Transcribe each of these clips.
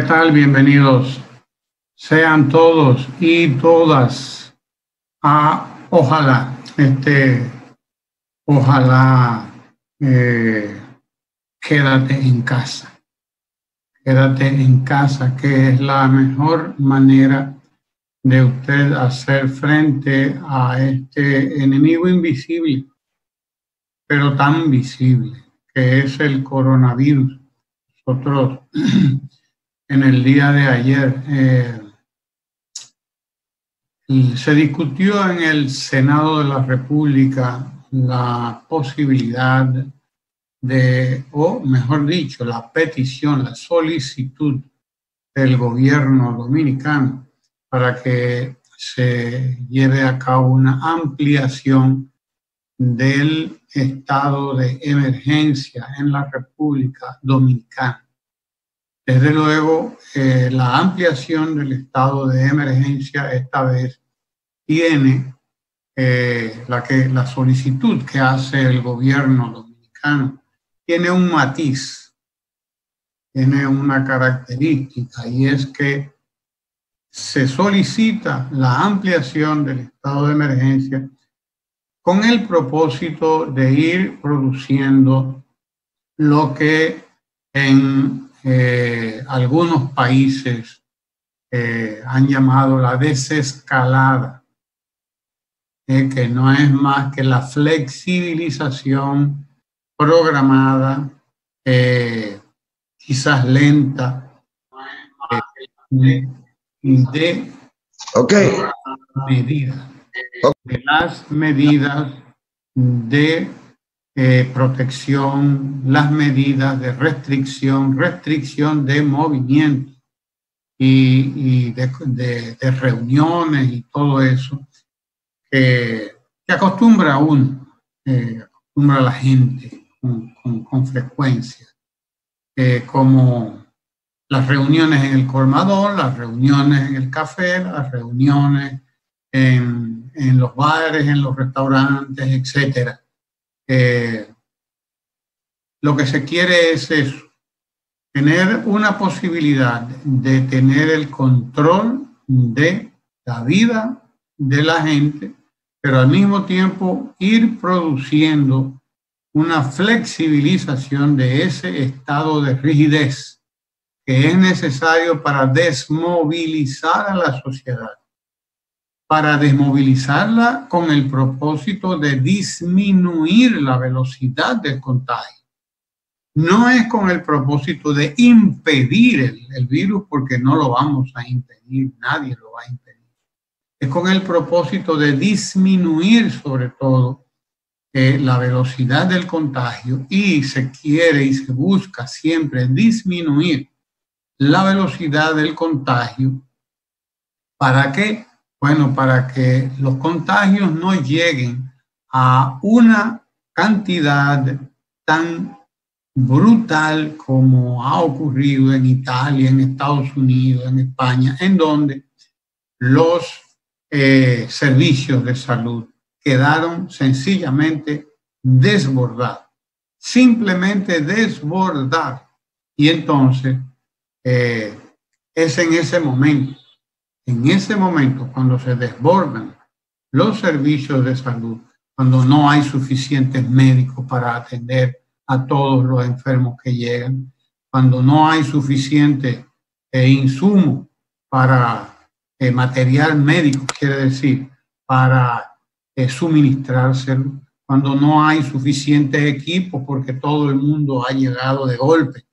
tal? Bienvenidos sean todos y todas a ojalá quédate en casa. Quédate en casa, que es la mejor manera de usted hacer frente a este enemigo invisible, pero tan visible, que es el coronavirus. Nosotros en el día de ayer se discutió en el Senado de la República la posibilidad o mejor dicho, la petición, la solicitud del gobierno dominicano para que se lleve a cabo una ampliación del estado de emergencia en la República Dominicana. Desde luego, la ampliación del estado de emergencia esta vez tiene la solicitud que hace el gobierno dominicano, tiene un matiz, tiene una característica, y es que se solicita la ampliación del estado de emergencia con el propósito de ir produciendo lo que en algunos países han llamado la desescalada, que no es más que la flexibilización programada, quizás lenta, de las medidas de protección, las medidas de restricción de movimiento y de reuniones y todo eso que acostumbra acostumbra a la gente con frecuencia, como las reuniones en el colmadón, las reuniones en el café, las reuniones en los bares, en los restaurantes, etc. Lo que se quiere es eso, tener una posibilidad de tener el control de la vida de la gente, pero al mismo tiempo ir produciendo una flexibilización de ese estado de rigidez que es necesario para desmovilizar a la sociedad, para desmovilizarla con el propósito de disminuir la velocidad del contagio. No es con el propósito de impedir el virus, porque no lo vamos a impedir, nadie lo va a impedir. Es con el propósito de disminuir sobre todo la velocidad del contagio, y se quiere y se busca siempre disminuir la velocidad del contagio. ¿Para qué? Bueno, para que los contagios no lleguen a una cantidad tan brutal como ha ocurrido en Italia, en Estados Unidos, en España, en donde los servicios de salud quedaron sencillamente desbordados, simplemente desbordados. Y entonces es en ese momento cuando se desbordan los servicios de salud, cuando no hay suficientes médicos para atender a todos los enfermos que llegan, cuando no hay suficiente insumo para material médico, quiere decir, para suministrárselo, cuando no hay suficientes equipos porque todo el mundo ha llegado de golpe.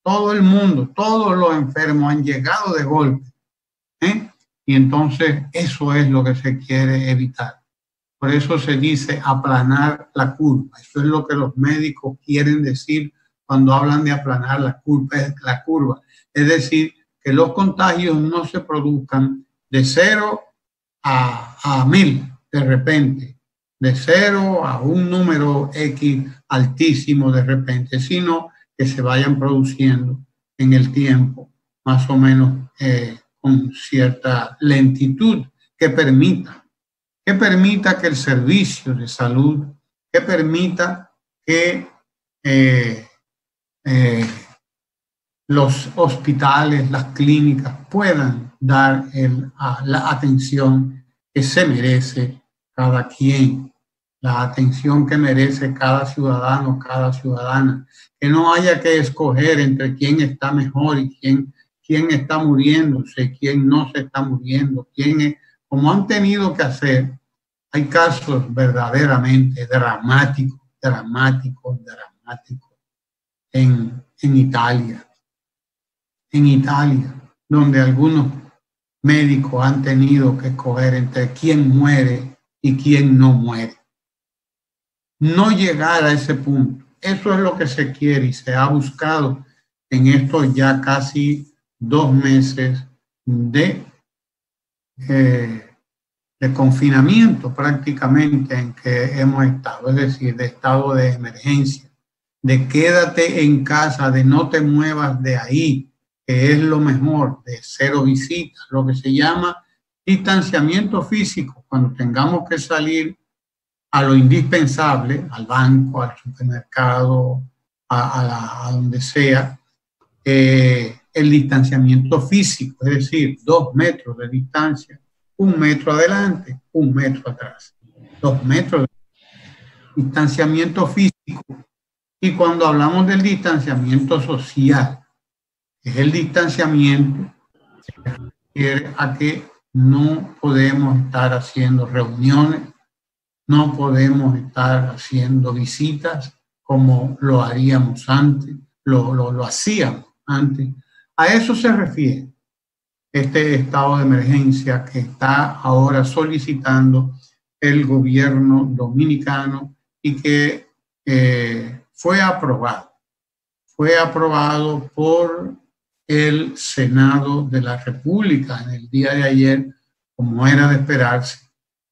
Todo el mundo, todos los enfermos han llegado de golpe. Y entonces eso es lo que se quiere evitar. Por eso se dice aplanar la curva. Eso es lo que los médicos quieren decir cuando hablan de aplanar la curva. Es decir, que los contagios no se produzcan de 0 a 1000 de repente, de 0 a un número X altísimo de repente, sino que se vayan produciendo en el tiempo, más o menos con cierta lentitud que permita que el servicio de salud, que permita que los hospitales, las clínicas puedan dar la atención que se merece cada quien, la atención que merece cada ciudadano, cada ciudadana, que no haya que escoger entre quién está mejor y quién está muriéndose, quién no se está muriendo, como han tenido que hacer. Hay casos verdaderamente dramáticos en Italia. En Italia, donde algunos médicos han tenido que escoger entre quién muere y quién no muere. No llegar a ese punto. Eso es lo que se quiere y se ha buscado en estos ya casi 2 meses de confinamiento prácticamente en que hemos estado, es decir, de estado de emergencia, de quédate en casa, de no te muevas de ahí, que es lo mejor, de 0 visitas, lo que se llama distanciamiento físico, cuando tengamos que salir a lo indispensable, al banco, al supermercado, a donde sea, el distanciamiento físico, es decir, 2 metros de distancia, 1 metro adelante, 1 metro atrás, 2 metros de distanciamiento físico. Y cuando hablamos del distanciamiento social, es el distanciamiento que se refiere a que no podemos estar haciendo reuniones, no podemos estar haciendo visitas como lo haríamos antes, lo hacíamos antes. A eso se refiere este estado de emergencia que está ahora solicitando el gobierno dominicano y que fue aprobado por el Senado de la República en el día de ayer, como era de esperarse.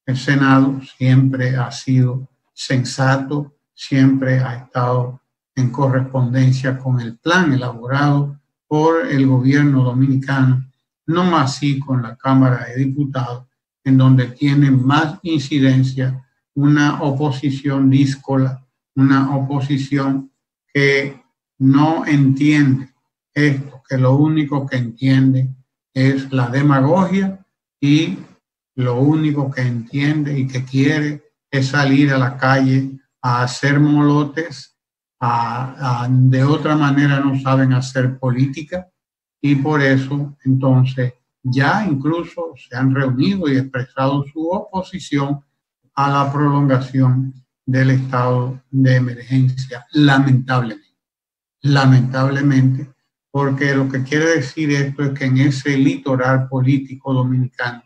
El Senado siempre ha sido sensato, siempre ha estado en correspondencia con el plan elaborado por el gobierno dominicano, no más así con la Cámara de Diputados, en donde tiene más incidencia una oposición díscola, una oposición que no entiende esto, que lo único que entiende es la demagogia y lo único que entiende y que quiere es salir a la calle a hacer molotes, de otra manera no saben hacer política y por eso entonces ya incluso se han reunido y expresado su oposición a la prolongación del estado de emergencia, lamentablemente, porque lo que quiere decir esto es que en ese litoral político dominicano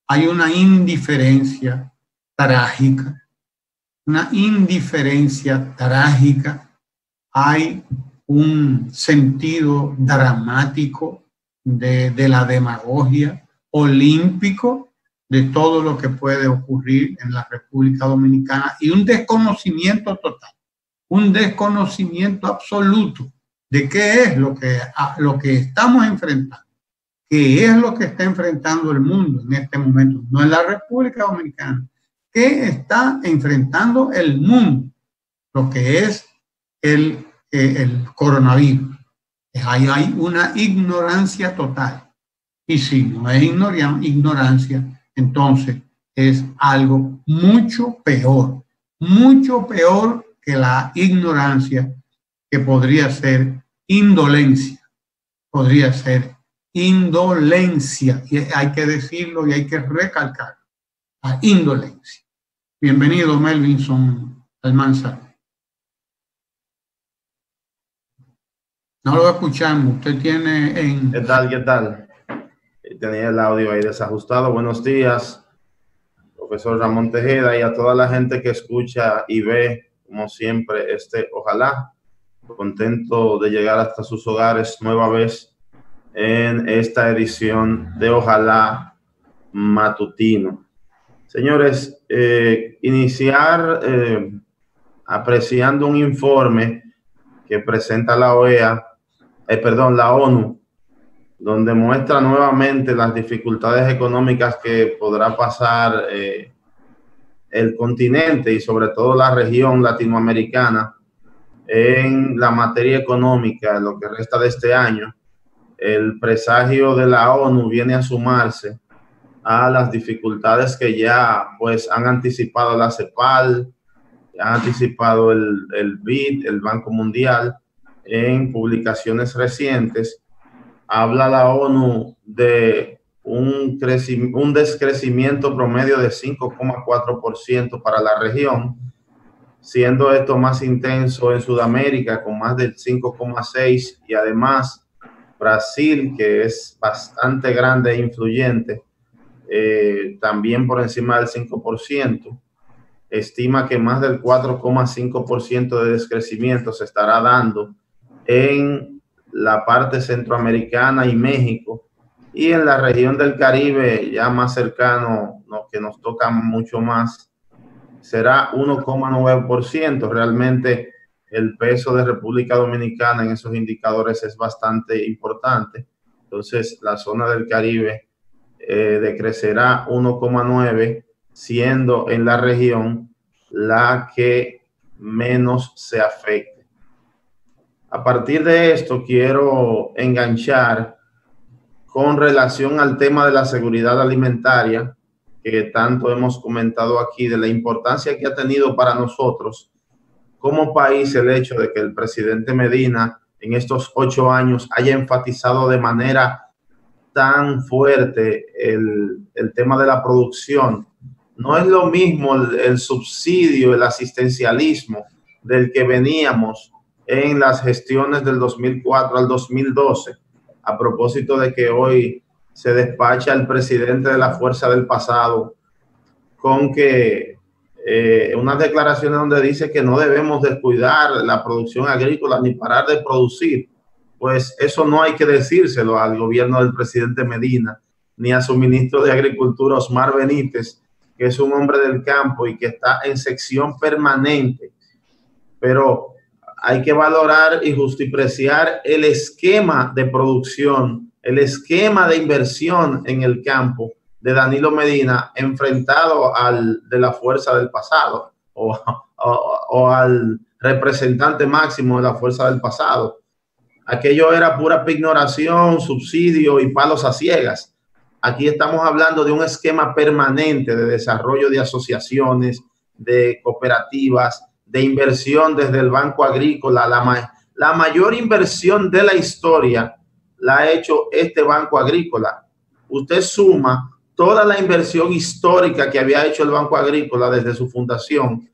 hay una indiferencia trágica, hay un sentido dramático de la demagogia, olímpico de todo lo que puede ocurrir en la República Dominicana y un desconocimiento total, un desconocimiento absoluto de qué es lo que estamos enfrentando, qué es lo que está enfrentando el mundo en este momento, no en la República Dominicana, qué está enfrentando el mundo, lo que es el coronavirus. Ahí hay una ignorancia total. Y si no es ignorancia, entonces es algo mucho peor que la ignorancia, que podría ser indolencia, y hay que decirlo y hay que recalcar, la indolencia. Bienvenido, Melvinson Almanzar. No lo escuchamos, usted tiene en... ¿Qué tal? Tenía el audio ahí desajustado. Buenos días, profesor Ramón Tejeda, y a toda la gente que escucha y ve, como siempre, Ojalá. Contento de llegar hasta sus hogares nueva vez en esta edición de Ojalá matutino. Señores, iniciar apreciando un informe que presenta la ONU, donde muestra nuevamente las dificultades económicas que podrá pasar el continente y sobre todo la región latinoamericana en la materia económica, lo que resta de este año, el presagio de la ONU viene a sumarse a las dificultades que ya pues han anticipado la CEPAL, han anticipado el BID, el Banco Mundial, en publicaciones recientes. Habla la ONU de un descrecimiento promedio de 5,4% para la región, siendo esto más intenso en Sudamérica con más del 5,6%, y además Brasil, que es bastante grande e influyente, también por encima del 5%, estima que más del 4,5% de descrecimiento se estará dando en la parte centroamericana y México, y en la región del Caribe, ya más cercano, que nos toca mucho más, será 1,9%. Realmente el peso de República Dominicana en esos indicadores es bastante importante. Entonces, la zona del Caribe decrecerá 1,9%, siendo en la región la que menos se afecte. A partir de esto, quiero enganchar con relación al tema de la seguridad alimentaria, que tanto hemos comentado aquí, de la importancia que ha tenido para nosotros como país el hecho de que el presidente Medina en estos 8 años haya enfatizado de manera tan fuerte el tema de la producción. No es lo mismo el subsidio, el asistencialismo del que veníamos en las gestiones del 2004 al 2012, a propósito de que hoy se despacha el presidente de la fuerza del pasado con que unas declaraciones donde dice que no debemos descuidar la producción agrícola ni parar de producir. Pues eso no hay que decírselo al gobierno del presidente Medina, ni a su ministro de Agricultura, Osmar Benítez, que es un hombre del campo y que está en sección permanente. Pero hay que valorar y justipreciar el esquema de producción, el esquema de inversión en el campo de Danilo Medina enfrentado al de la fuerza del pasado o al representante máximo de la fuerza del pasado. Aquello era pura pignoración, subsidio y palos a ciegas. Aquí estamos hablando de un esquema permanente de desarrollo de asociaciones, de cooperativas, de inversión desde el Banco Agrícola. La mayor inversión de la historia la ha hecho este Banco Agrícola. Usted suma toda la inversión histórica que había hecho el Banco Agrícola desde su fundación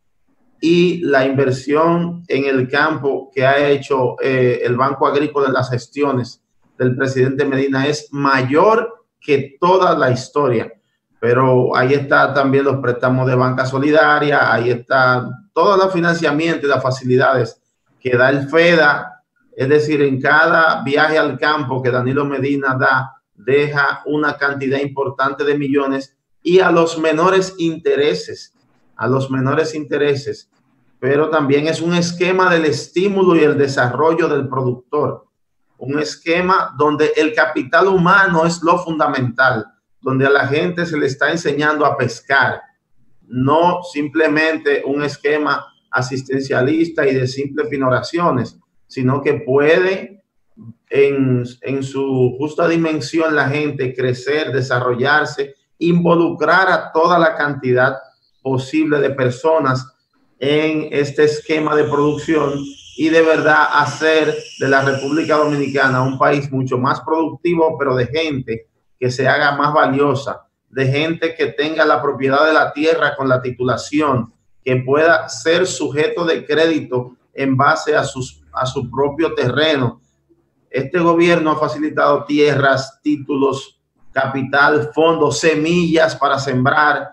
y la inversión en el campo que ha hecho el Banco Agrícola en las gestiones del presidente Medina es mayor que toda la historia. Pero ahí está también los préstamos de banca solidaria, ahí está todo el financiamiento y las facilidades que da el FEDA. Es decir, en cada viaje al campo que Danilo Medina da, deja una cantidad importante de millones y a los menores intereses, pero también es un esquema del estímulo y el desarrollo del productor, un esquema donde el capital humano es lo fundamental, donde a la gente se le está enseñando a pescar, no simplemente un esquema asistencialista y de simples pignoraciones, sino que puede en su justa dimensión la gente crecer, desarrollarse, involucrar a toda la cantidad posible de personas en este esquema de producción y de verdad hacer de la República Dominicana un país mucho más productivo, pero de gente que se haga más valiosa, de gente que tenga la propiedad de la tierra con la titulación, que pueda ser sujeto de crédito en base a su propio terreno. Este gobierno ha facilitado tierras, títulos, capital, fondos, semillas para sembrar.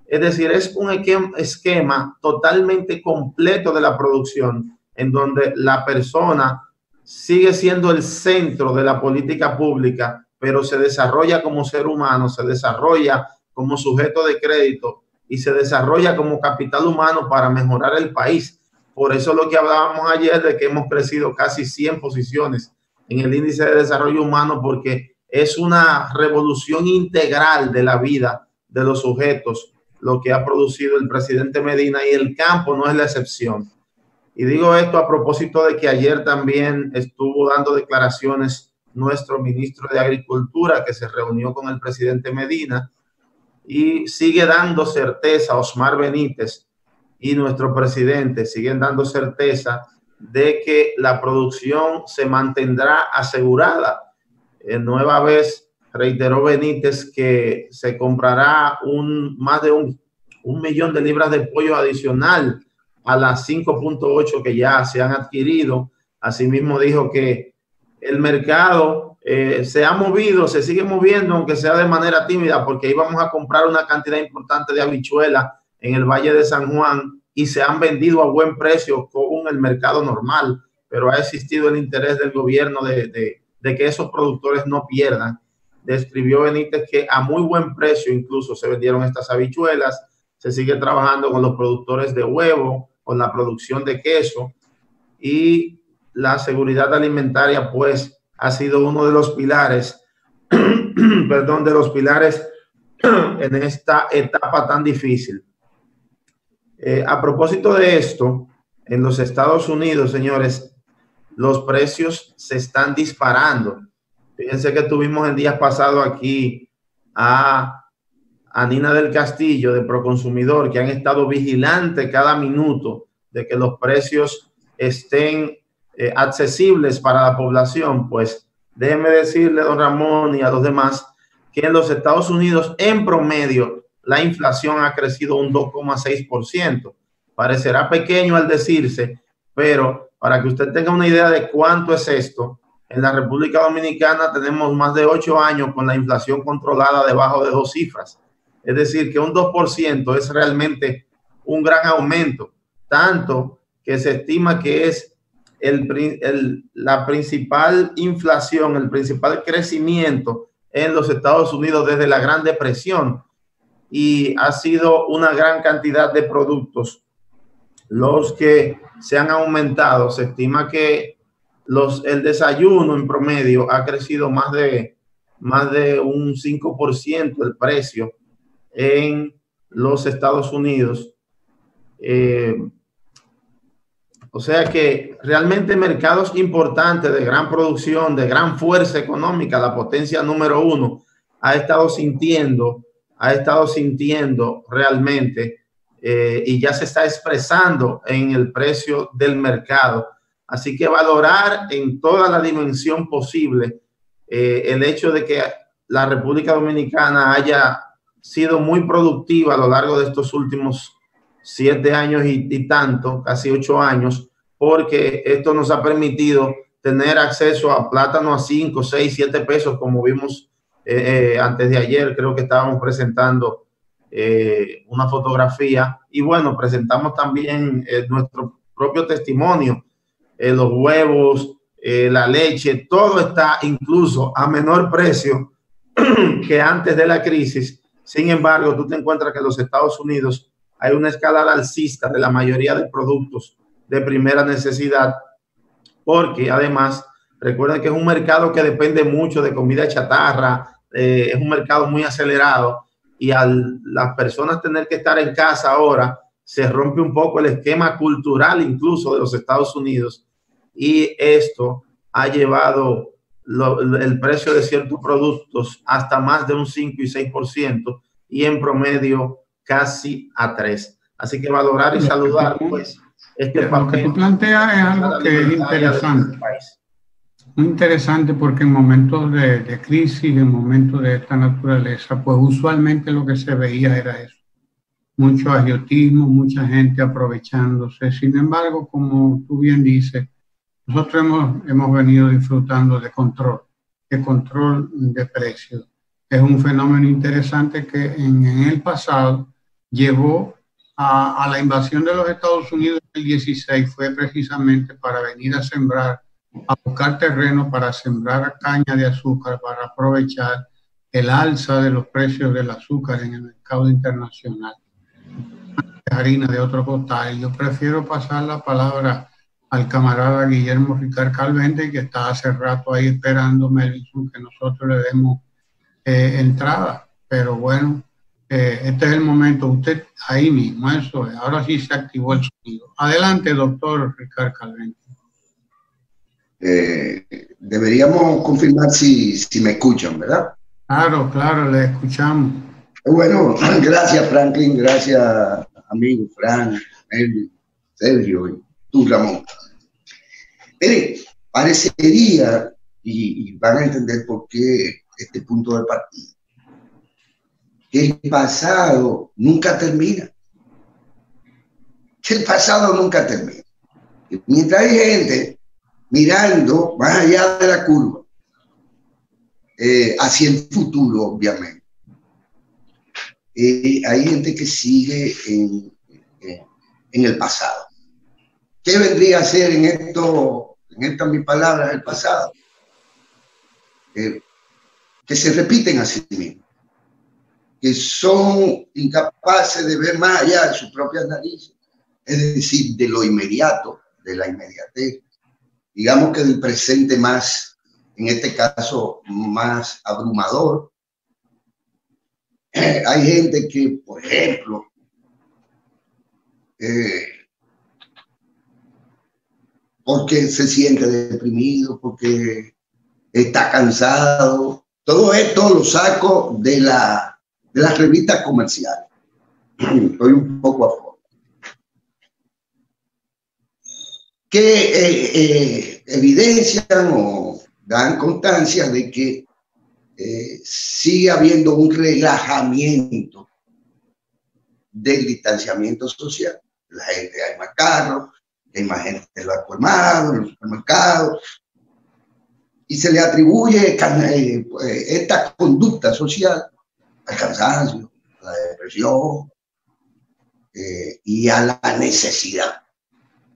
Es decir, es un esquema totalmente completo de la producción, en donde la persona sigue siendo el centro de la política pública, pero se desarrolla como ser humano, se desarrolla como sujeto de crédito y se desarrolla como capital humano para mejorar el país. Por eso lo que hablábamos ayer de que hemos crecido casi 100 posiciones en el índice de desarrollo humano, porque es una revolución integral de la vida de los sujetos lo que ha producido el presidente Medina, y el campo no es la excepción. Y digo esto a propósito de que ayer también estuvo dando declaraciones nuestro ministro de Agricultura, que se reunió con el presidente Medina, y sigue dando certeza, Osmar Benítez y nuestro presidente siguen dando certeza de que la producción se mantendrá asegurada. Nueva vez reiteró Benítez que se comprará más de un millón de libras de pollo adicional a las 5.8 que ya se han adquirido. Asimismo dijo que el mercado se ha movido, se sigue moviendo, aunque sea de manera tímida, porque íbamos a comprar una cantidad importante de habichuelas en el Valle de San Juan y se han vendido a buen precio con el mercado normal, pero ha existido el interés del gobierno de que esos productores no pierdan. Describió Benítez que a muy buen precio incluso se vendieron estas habichuelas. Se sigue trabajando con los productores de huevo, con la producción de queso, y la seguridad alimentaria pues ha sido uno de los pilares, perdón, de los pilares en esta etapa tan difícil. A propósito de esto, en los Estados Unidos, señores, los precios se están disparando. Fíjense que tuvimos en días pasados aquí a Nina del Castillo de Proconsumidor, que han estado vigilantes cada minuto de que los precios estén accesibles para la población. Pues déjeme decirle, don Ramón, y a los demás, que en los Estados Unidos, en promedio, la inflación ha crecido un 2,6%. Parecerá pequeño al decirse, pero para que usted tenga una idea de cuánto es esto, en la República Dominicana tenemos más de 8 años con la inflación controlada debajo de 2 cifras. Es decir, que un 2% es realmente un gran aumento, tanto que se estima que es la principal inflación, el principal crecimiento en los Estados Unidos desde la Gran Depresión, y ha sido una gran cantidad de productos los que se han aumentado. Se estima que el desayuno en promedio ha crecido más de un 5% el precio en los Estados Unidos. O sea que realmente mercados importantes de gran producción, de gran fuerza económica, la potencia número 1, ha estado sintiendo realmente y ya se está expresando en el precio del mercado. Así que valorar en toda la dimensión posible el hecho de que la República Dominicana haya sido muy productiva a lo largo de estos últimos 7 años y tanto, casi 8 años, porque esto nos ha permitido tener acceso a plátano a 5, 6, 7 pesos, como vimos antes de ayer. Creo que estábamos presentando una fotografía, y bueno, presentamos también nuestro propio testimonio. Los huevos, la leche, todo está incluso a menor precio que antes de la crisis. Sin embargo, tú te encuentras que en los Estados Unidos hay una escalada alcista de la mayoría de productos de primera necesidad, porque además recuerden que es un mercado que depende mucho de comida chatarra, es un mercado muy acelerado, y al las personas tener que estar en casa ahora, se rompe un poco el esquema cultural incluso de los Estados Unidos, y esto ha llevado el precio de ciertos productos hasta más de un 5 y 6%, y en promedio casi a 3%. Así que valorar y saludar pues lo que tú planteas es algo que es interesante. Muy interesante, porque en momentos de crisis, en momentos de esta naturaleza, pues usualmente lo que se veía era eso. Mucho agiotismo, mucha gente aprovechándose. Sin embargo, como tú bien dices, nosotros hemos venido disfrutando de control de precios. Es un fenómeno interesante que en el pasado llevó a la invasión de los Estados Unidos en el 16, fue precisamente para venir a sembrar, a buscar terreno para sembrar caña de azúcar, para aprovechar el alza de los precios del azúcar en el mercado internacional. Harina de otro costal. Yo prefiero pasar la palabra al camarada Guillermo Ricard Calvente, que está hace rato ahí esperando, Melvin, que nosotros le demos entrada. Pero bueno, Este es el momento, usted ahí mismo, eso es. Ahora sí se activó el sonido. Adelante, doctor Ricardo Calvente. Deberíamos confirmar si me escuchan, ¿verdad? Claro, claro, le escuchamos. Bueno, gracias Franklin, gracias amigo Frank, Elvin, Sergio y tú Ramón. Miren, parecería, y van a entender por qué este punto de partida, que el pasado nunca termina. Que el pasado nunca termina. Mientras hay gente mirando más allá de la curva, hacia el futuro, obviamente. Hay gente que sigue en el pasado. ¿Qué vendría a ser en estas mis palabras el pasado? Que se repiten a sí mismos, que son incapaces de ver más allá de sus propias narices, es decir, de lo inmediato, de la inmediatez, digamos que del presente más, en este caso, más abrumador. Hay gente que, por ejemplo, porque se siente deprimido, porque está cansado. Todo esto lo saco de las revistas comerciales. Estoy un poco a fondo. Que evidencian o dan constancia de que sigue habiendo un relajamiento del distanciamiento social. La gente, hay más carros, hay más gente en los colmados, en los supermercados, y se le atribuye esta conducta social al cansancio, a la depresión y a la necesidad.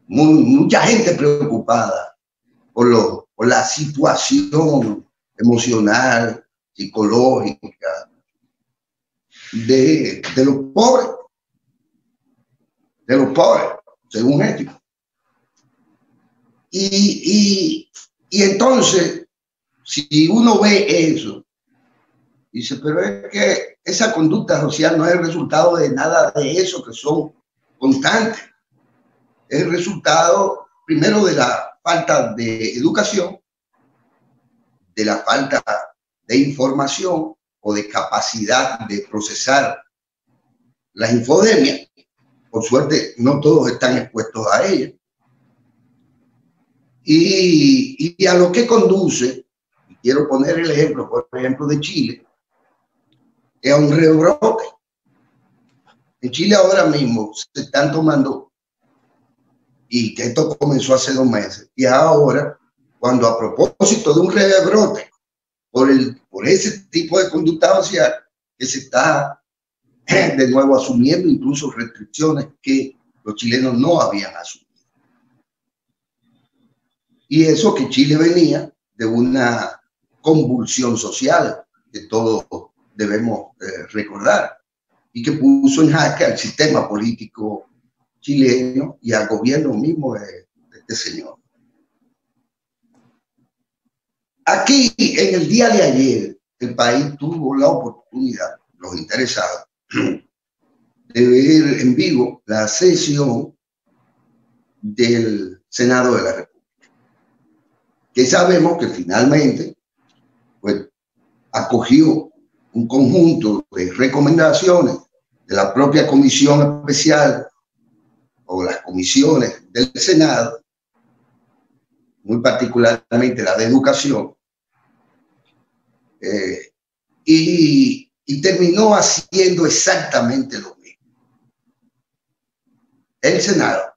Mucha gente preocupada por la situación emocional, psicológica de los pobres, según ellos. Y entonces, si uno ve eso, dice, pero es que esa conducta social no es el resultado de nada de eso que son constantes. Es el resultado, primero, de la falta de educación, de la falta de información o de capacidad de procesar las infodemias. Por suerte, no todos están expuestos a ellas. Y a lo que conduce, y quiero poner el ejemplo, por ejemplo, de Chile, es a un rebrote. En Chile ahora mismo se están tomando, y que esto comenzó hace 2 meses, y ahora, cuando a propósito de un rebrote, por ese tipo de conducta social, que se está de nuevo asumiendo incluso restricciones que los chilenos no habían asumido. Y eso que Chile venía de una convulsión social que todos debemos recordar y que puso en jaque al sistema político chileno y al gobierno mismo de este señor. Aquí, en el día de ayer, el país tuvo la oportunidad, los interesados, de ver en vivo la sesión del Senado de la República, que sabemos que finalmente pues, acogió un conjunto de recomendaciones de la propia comisión especial o las comisiones del Senado, muy particularmente la de educación, y terminó haciendo exactamente lo mismo. El Senado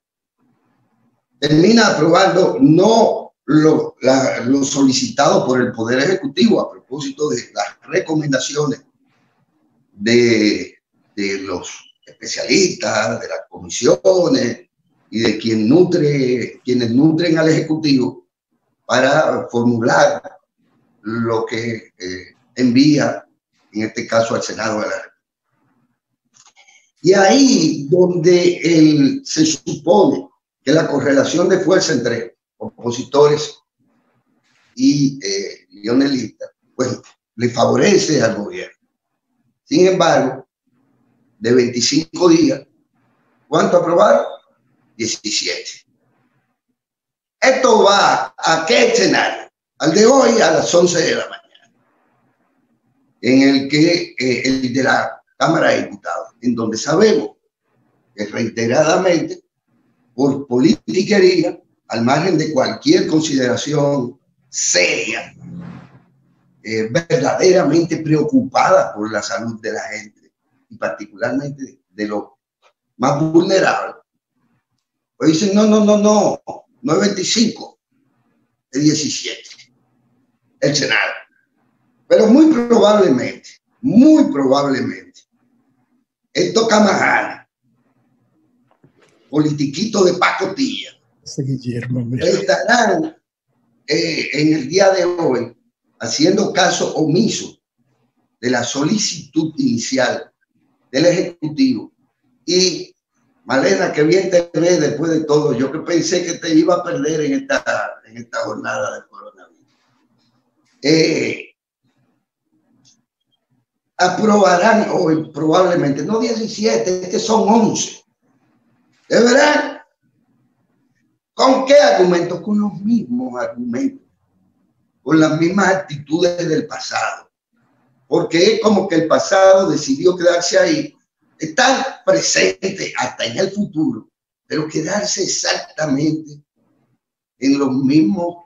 termina aprobando no lo solicitado por el Poder Ejecutivo a propósito de las recomendaciones de los especialistas, de las comisiones y de quienes nutren al Ejecutivo para formular lo que envía, en este caso, al Senado de la República. Y ahí donde se supone que la correlación de fuerza entre opositores y leonelistas, pues le favorece al gobierno. Sin embargo, de 25 días. ¿Cuánto aprobaron? 17. Esto va a qué escenario? Al de hoy a las 11 de la mañana, en el que el de la Cámara de Diputados, en donde sabemos que reiteradamente, por politiquería, al margen de cualquier consideración seria, verdaderamente preocupada por la salud de la gente, y particularmente de los más vulnerables, pues dicen, no es 25, es 17, el Senado. Pero muy probablemente, estos camajanes, politiquitos de pacotilla, estarán en el día de hoy haciendo caso omiso de la solicitud inicial del Ejecutivo. Y Malena, que bien te ve después de todo, yo que pensé que te iba a perder en esta jornada de coronavirus. Aprobarán hoy probablemente, no 17, es que son 11. ¿De verdad? ¿Con qué argumentos? Con los mismos argumentos, con las mismas actitudes del pasado. Porque es como que el pasado decidió quedarse ahí, estar presente hasta en el futuro, pero quedarse exactamente en los mismos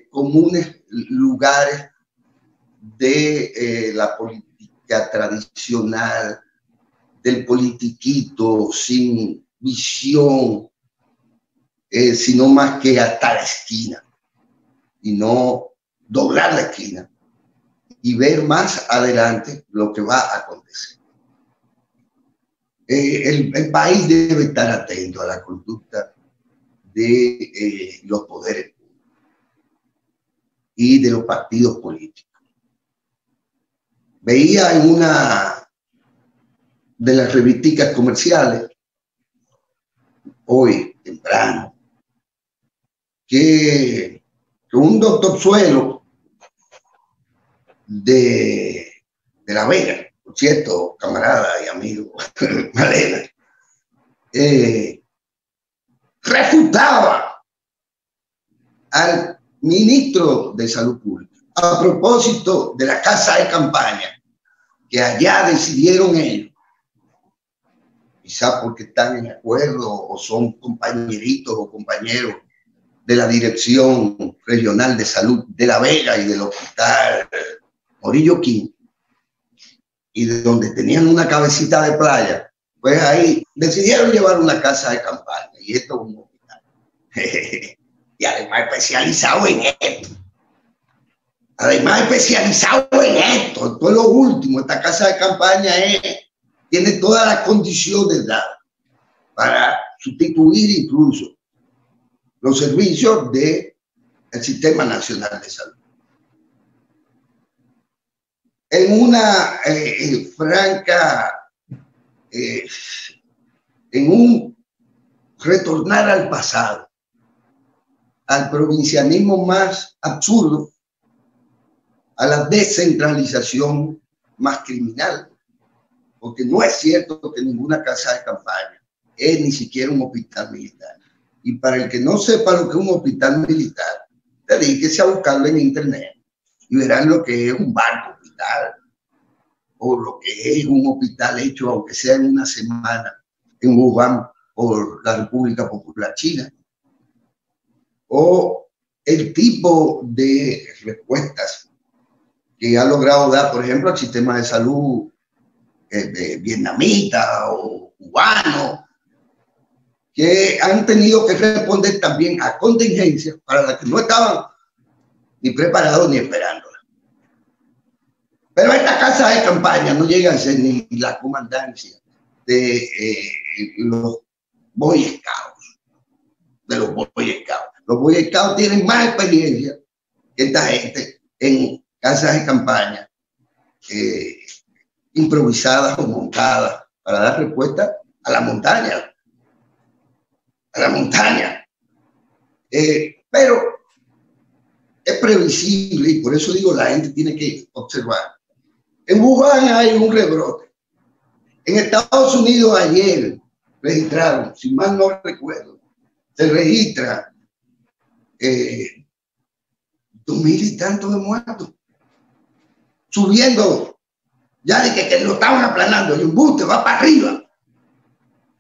comunes lugares de la política tradicional, del politiquito sin visión, sino más que hasta la esquina, y no doblar la esquina y ver más adelante lo que va a acontecer. El país debe estar atento a la conducta de los poderes y de los partidos políticos. Veía en una de las revistas comerciales hoy temprano que un doctor Suelo de La Vega, por cierto, camarada y amigo Malena, refutaba al ministro de Salud Pública a propósito de la casa de campaña que allá decidieron ellos, quizá porque están en acuerdo o son compañeritos o compañeros de la Dirección Regional de Salud de La Vega y del Hospital Morillo King, y de donde tenían una cabecita de playa, pues ahí decidieron llevar una casa de campaña, y esto es un hospital. Y además especializado en esto. Además especializado en esto. Esto es lo último. Esta casa de campaña tiene todas las condiciones dadas para sustituir incluso los servicios del Sistema Nacional de Salud. En una franca, en un retornar al pasado, al provincianismo más absurdo, a la descentralización más criminal, porque no es cierto que ninguna casa de campaña es ni siquiera un hospital militar. Y para el que no sepa lo que es un hospital militar, dedíquese a buscarlo en internet y verán lo que es un barco hospital, o lo que es un hospital hecho, aunque sea en una semana, en Wuhan por la República Popular China, o el tipo de respuestas que ha logrado dar, por ejemplo, el sistema de salud vietnamita o cubano, que han tenido que responder también a contingencias para las que no estaban ni preparados ni esperándolas. Pero esta casa de campaña no llega a ser ni la comandancia de los Boy Scouts, Los Boy Scouts tienen más experiencia que esta gente en casas de campaña improvisadas o montadas para dar respuesta a la montaña. Pero es previsible, y por eso digo, la gente tiene que observar. En Wuhan hay un rebrote En Estados Unidos ayer registraron, si mal no recuerdo, se registra 2,000 y tantos de muertos, subiendo, ya de que lo estaban aplanando, el embuste va para arriba.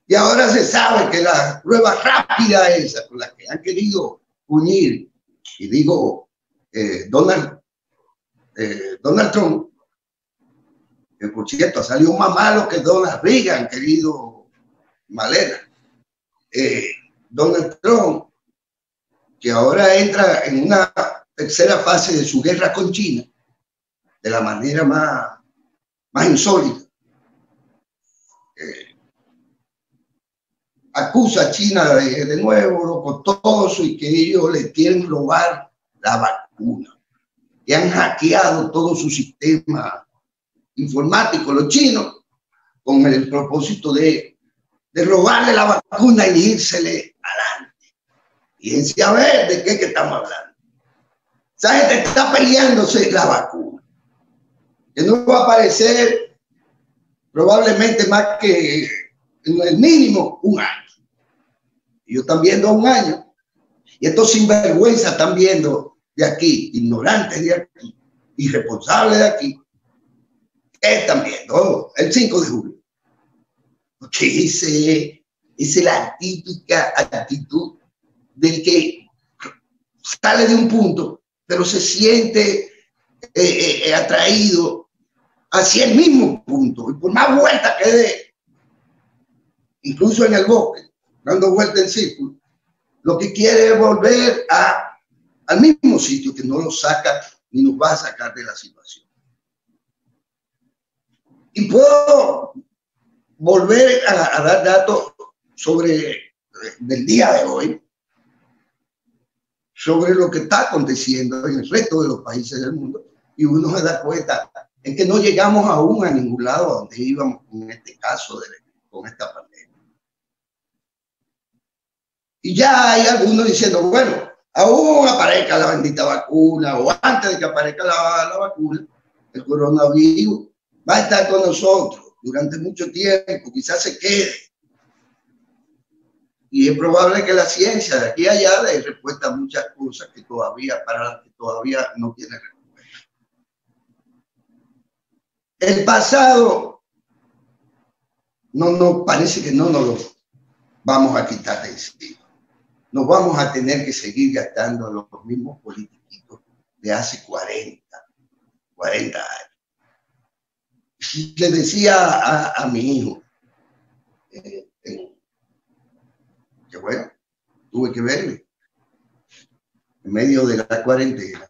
Y ahora se sabe que la prueba rápida esa con la que han querido unir, y digo, Donald Trump, que por cierto salió más malo que Donald Reagan, querido Malena. Donald Trump, que ahora entra en una tercera fase de su guerra con China, de la manera más insólita. Acusa a China de nuevo, lo costoso, y que ellos le quieren robar la vacuna. Y han hackeado todo su sistema informático, los chinos, con el propósito de robarle la vacuna y írsele adelante. Fíjense a ver de qué que estamos hablando. Esa gente está peleándose la vacuna, que no va a aparecer probablemente más que en el mínimo un año. Ellos están viendo un año, y estos sinvergüenzas están viendo de aquí, ignorantes de aquí, irresponsables de aquí, están viendo el 5 de julio. Porque esa es la típica actitud del que sale de un punto, pero se siente atraído hacia el mismo punto, y por más vuelta que dé, incluso en el bosque, dando vuelta en círculo, lo que quiere es volver al mismo sitio que no lo saca ni nos va a sacar de la situación. Y puedo volver a dar datos del día de hoy, sobre lo que está aconteciendo en el resto de los países del mundo, y uno se da cuenta en que no llegamos aún a ningún lado a donde íbamos en este caso, con esta pandemia. Y ya hay algunos diciendo, bueno, aún aparezca la bendita vacuna, o antes de que aparezca la vacuna, el coronavirus va a estar con nosotros durante mucho tiempo, quizás se quede. Y es probable que la ciencia de aquí a allá dé respuesta a muchas cosas para las que todavía no tiene respuesta. El pasado no parece que no nos lo vamos a quitar de encima. Nos vamos a tener que seguir gastando los mismos políticos de hace 40 años. Le decía a mi hijo, que bueno, tuve que verle en medio de la cuarentena.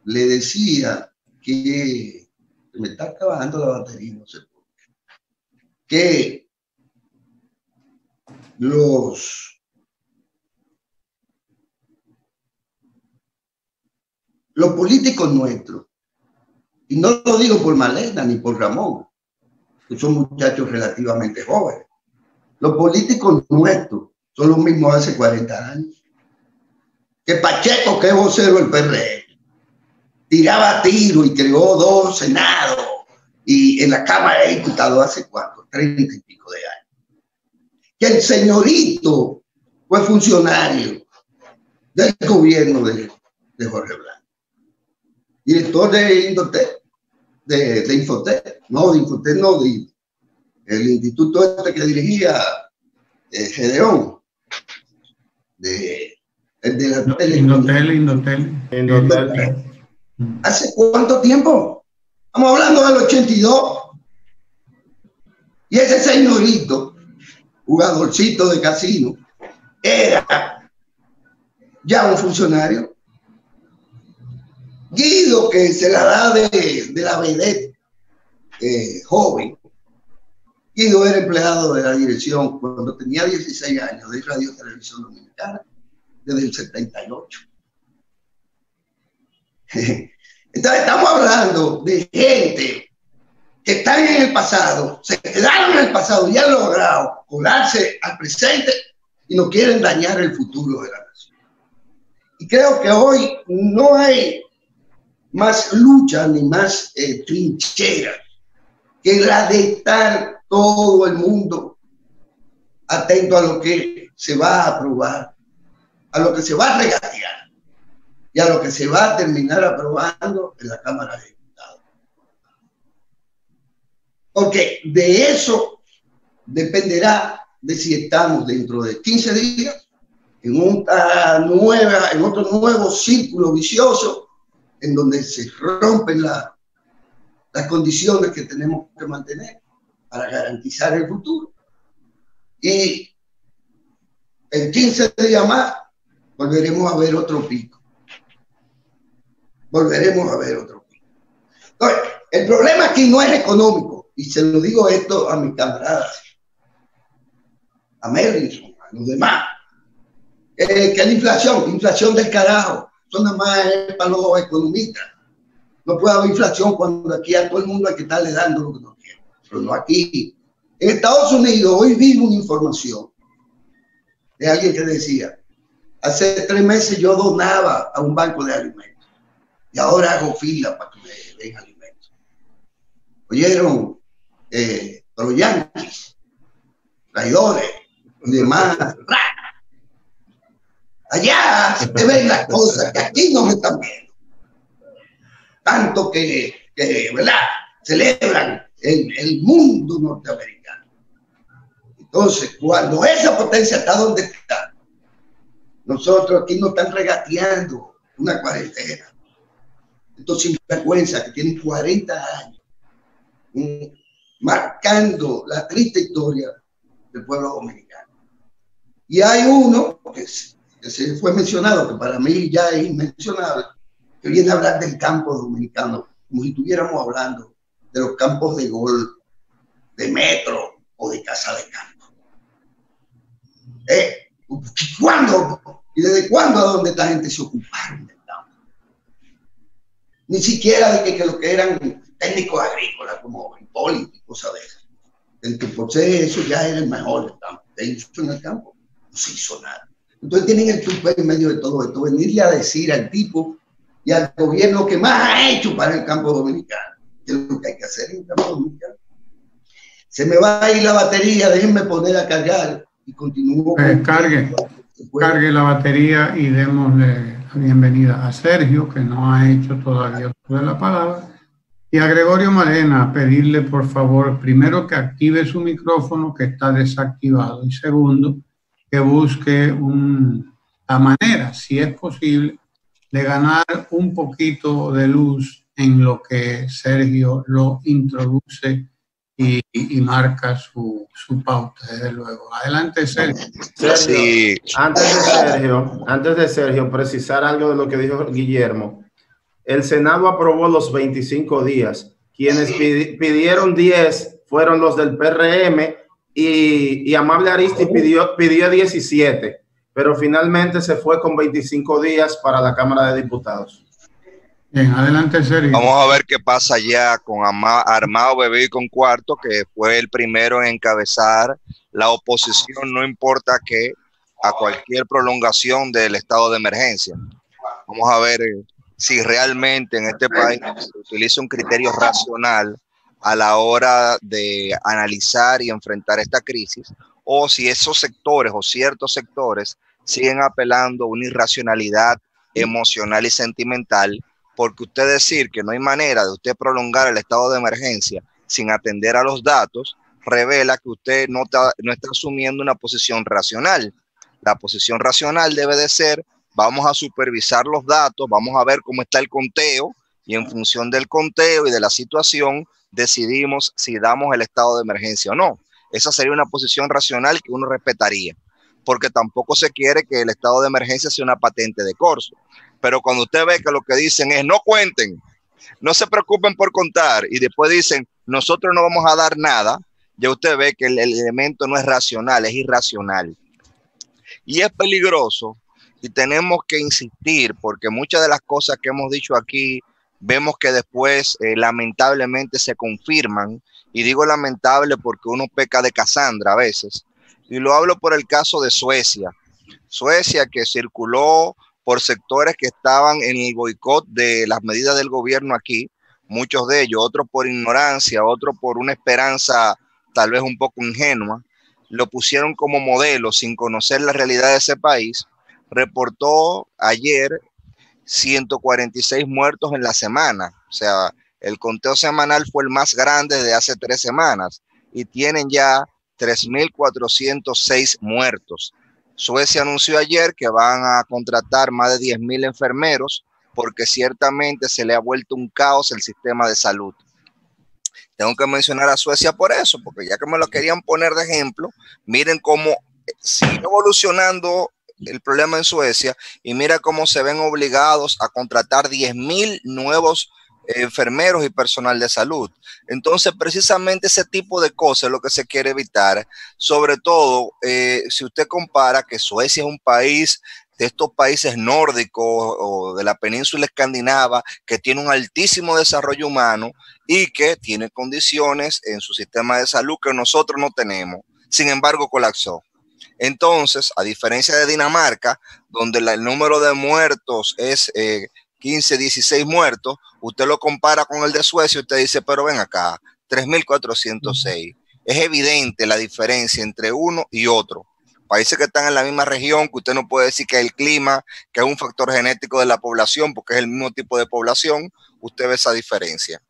Le decía que me está acabando la batería, no sé por qué, que los políticos nuestros, y no lo digo por Malena ni por Ramón, que son muchachos relativamente jóvenes, los políticos nuestros son los mismos hace 40 años. Que Pacheco, que es vocero del PRM, tiraba tiro y creó 2 senados y en la Cámara de Diputados hace ¿cuánto? 30 y pico de años. Que el señorito fue funcionario del gobierno de Jorge Blanco, director de Infotec, el instituto este que dirigía Gedeón, de la tele. Indotel. ¿Hace cuánto tiempo? Estamos hablando del 82. Y ese señorito, jugadorcito de casino, era ya un funcionario. Guido, que se la da de la vedette joven. Guido era empleado de la dirección cuando tenía 16 años de Radio Televisión Dominicana, desde el 78. Entonces estamos hablando de gente que están en el pasado, se quedaron en el pasado y han logrado colarse al presente y no quieren dañar el futuro de la nación. Y creo que hoy no hay más lucha ni más trinchera que la de estar todo el mundo atento a lo que se va a aprobar, a lo que se va a regatear y a lo que se va a terminar aprobando en la Cámara de Diputados. Porque de eso dependerá de si estamos dentro de 15 días en otro nuevo círculo vicioso en donde se rompen las condiciones que tenemos que mantener para garantizar el futuro. Y en 15 días más volveremos a ver otro pico. Volveremos a ver otro pico. Entonces, el problema aquí no es económico, y se lo digo esto a mis camaradas, a Merlinson, a los demás, que la inflación del carajo, eso nada más es para los economistas. No puede haber inflación cuando aquí a todo el mundo hay que estarle dando lo que no quiere, pero no aquí. En Estados Unidos, hoy vi una información de alguien que decía, hace 3 meses yo donaba a un banco de alimentos y ahora hago fila para que me den alimentos. ¿Oyeron? Los yanquis, traidores y demás. Allá se ven las cosas que aquí no me están viendo. Tanto que ¿verdad? Celebran el mundo norteamericano. Entonces, cuando esa potencia está donde está, nosotros aquí nos están regateando una cuarentena. Estos sinvergüenzas que tienen 40 años, marcando la triste historia del pueblo dominicano. Y hay uno que se fue mencionado, que para mí ya es inmencionable, que viene a hablar del campo dominicano, como si estuviéramos hablando de los campos de golf, de metro o de casa de campo. ¿Cuándo? ¿Y desde cuándo a dónde esta gente se ocuparon del campo? Ni siquiera de que lo que eran técnicos agrícolas, como Hipólito y cosas de esas. El que posee eso ya era el mejor del campo. ¿Qué hizo en el campo? No se hizo nada. Entonces tienen el chupe en medio de todo esto, venirle a decir al tipo y al gobierno que más ha hecho para el campo dominicano, que es lo que hay que hacer en el campo dominicano. Se me va a ir la batería, déjenme poner a cargar y continúo. Cargue la batería y démosle la bienvenida a Sergio, que no ha hecho todavía toda la palabra, y a Gregorio Malena, pedirle por favor, primero que active su micrófono que está desactivado, y segundo, que busque la manera, si es posible, de ganar un poquito de luz en lo que Sergio lo introduce y marca su pauta, desde luego. Adelante, Sergio. Sí. Antes de Sergio, precisar algo de lo que dijo Guillermo. El Senado aprobó los 25 días. Quienes pidieron 10 fueron los del PRM y Amable Aristi pidió 17, pero finalmente se fue con 25 días para la Cámara de Diputados. Bien, adelante, Sergio. Vamos a ver qué pasa ya con Armado Bebé y con Cuarto, que fue el primero en encabezar la oposición, no importa qué, a cualquier prolongación del estado de emergencia. Vamos a ver si realmente en este país se utiliza un criterio racional a la hora de analizar y enfrentar esta crisis, o si esos sectores o ciertos sectores siguen apelando a una irracionalidad emocional y sentimental, porque usted decir que no hay manera de usted prolongar el estado de emergencia sin atender a los datos, revela que usted no está asumiendo una posición racional. La posición racional debe de ser: vamos a supervisar los datos, vamos a ver cómo está el conteo, y en función del conteo y de la situación decidimos si damos el estado de emergencia o no. Esa sería una posición racional que uno respetaría, porque tampoco se quiere que el estado de emergencia sea una patente de corso. Pero cuando usted ve que lo que dicen es: no cuenten, no se preocupen por contar, y después dicen: nosotros no vamos a dar nada, ya usted ve que el elemento no es racional, es irracional. Y es peligroso, y tenemos que insistir, porque muchas de las cosas que hemos dicho aquí vemos que después lamentablemente se confirman, y digo lamentable porque uno peca de Casandra a veces, y lo hablo por el caso de Suecia, que circuló por sectores que estaban en el boicot de las medidas del gobierno aquí, muchos de ellos, otros por ignorancia, otros por una esperanza tal vez un poco ingenua, lo pusieron como modelo sin conocer la realidad de ese país, reportó ayer 146 muertos en la semana. O sea, el conteo semanal fue el más grande de hace 3 semanas y tienen ya 3.406 muertos. Suecia anunció ayer que van a contratar más de 10.000 enfermeros porque ciertamente se le ha vuelto un caos el sistema de salud. Tengo que mencionar a Suecia por eso, porque ya que me lo querían poner de ejemplo, miren cómo sigue evolucionando el problema en Suecia y mira cómo se ven obligados a contratar 10.000 nuevos enfermeros y personal de salud. Entonces, precisamente ese tipo de cosas es lo que se quiere evitar, sobre todo si usted compara que Suecia es un país de estos países nórdicos o de la península escandinava que tiene un altísimo desarrollo humano y que tiene condiciones en su sistema de salud que nosotros no tenemos. Sin embargo, colapsó. Entonces, a diferencia de Dinamarca, donde el número de muertos es 15, 16 muertos, usted lo compara con el de Suecia y usted dice, pero ven acá, 3.406. Es evidente la diferencia entre uno y otro. Países que están en la misma región, que usted no puede decir que es el clima, que es un factor genético de la población, porque es el mismo tipo de población, usted ve esa diferencia.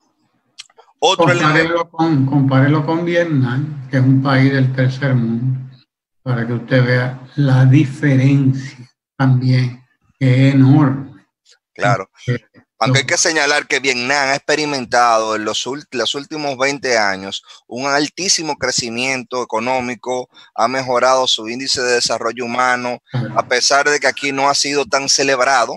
Compárelo con Vietnam, que es un país del tercer mundo, para que usted vea la diferencia también, que es enorme. Claro. Aunque hay que señalar que Vietnam ha experimentado en los últimos 20 años un altísimo crecimiento económico, ha mejorado su índice de desarrollo humano, a pesar de que aquí no ha sido tan celebrado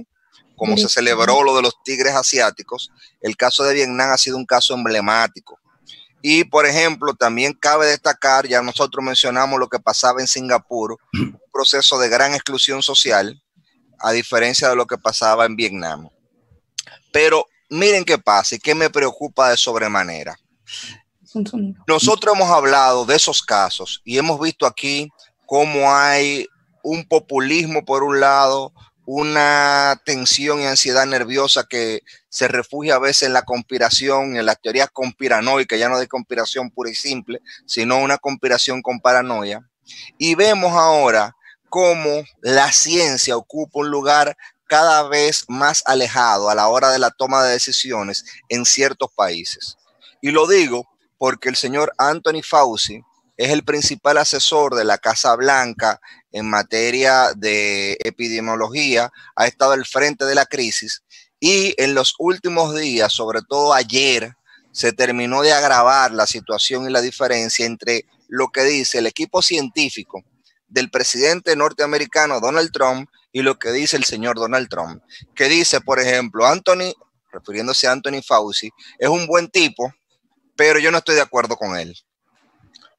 como se celebró lo de los tigres asiáticos. El caso de Vietnam ha sido un caso emblemático. Y, por ejemplo, también cabe destacar, ya nosotros mencionamos lo que pasaba en Singapur, un proceso de gran exclusión social, a diferencia de lo que pasaba en Vietnam. Pero miren qué pasa y qué me preocupa de sobremanera. Nosotros hemos hablado de esos casos y hemos visto aquí cómo hay un populismo por un lado, una tensión y ansiedad nerviosa que se refugia a veces en la conspiración, en las teorías conspiranoicas, ya no de conspiración pura y simple, sino una conspiración con paranoia. Y vemos ahora cómo la ciencia ocupa un lugar cada vez más alejado a la hora de la toma de decisiones en ciertos países. Y lo digo porque el señor Anthony Fauci es el principal asesor de la Casa Blanca en materia de epidemiología, ha estado al frente de la crisis y en los últimos días, sobre todo ayer, se terminó de agravar la situación y la diferencia entre lo que dice el equipo científico del presidente norteamericano Donald Trump y lo que dice el señor Donald Trump, que dice, por ejemplo, Anthony, refiriéndose a Anthony Fauci, es un buen tipo, pero yo no estoy de acuerdo con él.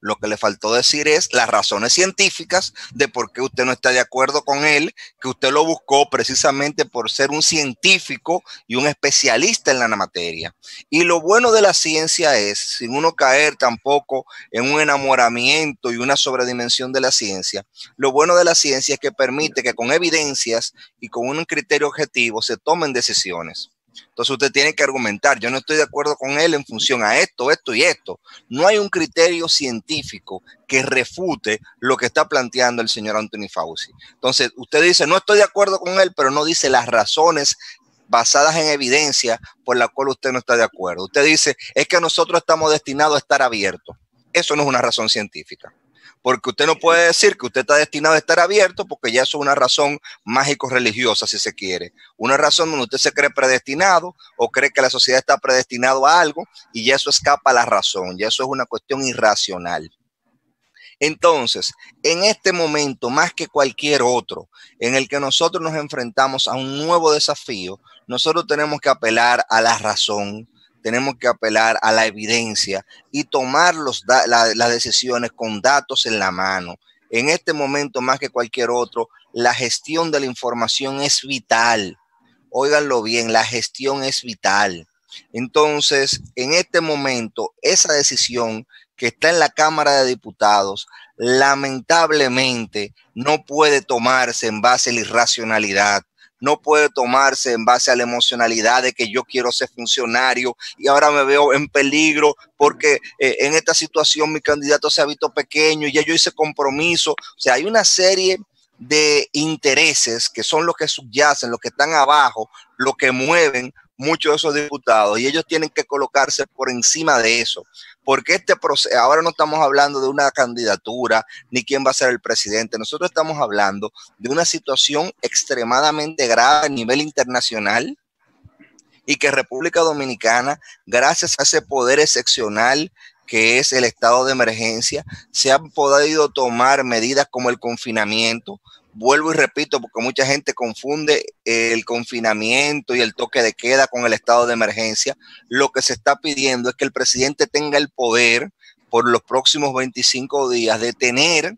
Lo que le faltó decir es las razones científicas de por qué usted no está de acuerdo con él, que usted lo buscó precisamente por ser un científico y un especialista en la materia. Y lo bueno de la ciencia es, sin uno caer tampoco en un enamoramiento y una sobredimensión de la ciencia, lo bueno de la ciencia es que permite que con evidencias y con un criterio objetivo se tomen decisiones. Entonces usted tiene que argumentar, yo no estoy de acuerdo con él en función a esto, esto y esto. No hay un criterio científico que refute lo que está planteando el señor Anthony Fauci. Entonces usted dice, no estoy de acuerdo con él, pero no dice las razones basadas en evidencia por la cual usted no está de acuerdo. Usted dice, es que nosotros estamos destinados a estar abiertos. Eso no es una razón científica. Porque usted no puede decir que usted está destinado a estar abierto porque ya eso es una razón mágico-religiosa, si se quiere. Una razón donde usted se cree predestinado o cree que la sociedad está predestinado a algo y ya eso escapa a la razón, ya eso es una cuestión irracional. Entonces, en este momento, más que cualquier otro, en el que nosotros nos enfrentamos a un nuevo desafío, nosotros tenemos que apelar a la razón, tenemos que apelar a la evidencia y tomar las decisiones con datos en la mano. En este momento, más que cualquier otro, la gestión de la información es vital. Óiganlo bien, la gestión es vital. Entonces, en este momento, esa decisión que está en la Cámara de Diputados, lamentablemente no puede tomarse en base a la irracionalidad, no puede tomarse en base a la emocionalidad de que yo quiero ser funcionario y ahora me veo en peligro porque en esta situación mi candidato se ha visto pequeño y ya yo hice compromiso. O sea, hay una serie de intereses que son los que subyacen, los que están abajo, los que mueven muchos de esos diputados, y ellos tienen que colocarse por encima de eso, porque este proceso, ahora no estamos hablando de una candidatura ni quién va a ser el presidente, nosotros estamos hablando de una situación extremadamente grave a nivel internacional y que República Dominicana, gracias a ese poder excepcional que es el estado de emergencia, se han podido tomar medidas como el confinamiento. Vuelvo y repito, porque mucha gente confunde el confinamiento y el toque de queda con el estado de emergencia. Lo que se está pidiendo es que el presidente tenga el poder por los próximos 25 días de tener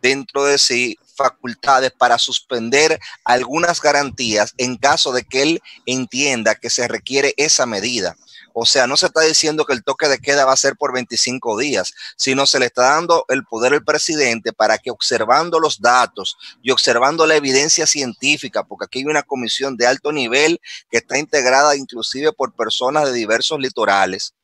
dentro de sí facultades para suspender algunas garantías en caso de que él entienda que se requiere esa medida. O sea, no se está diciendo que el toque de queda va a ser por 25 días, sino se le está dando el poder al presidente para que, observando los datos y observando la evidencia científica, porque aquí hay una comisión de alto nivel que está integrada inclusive por personas de diversos litorales,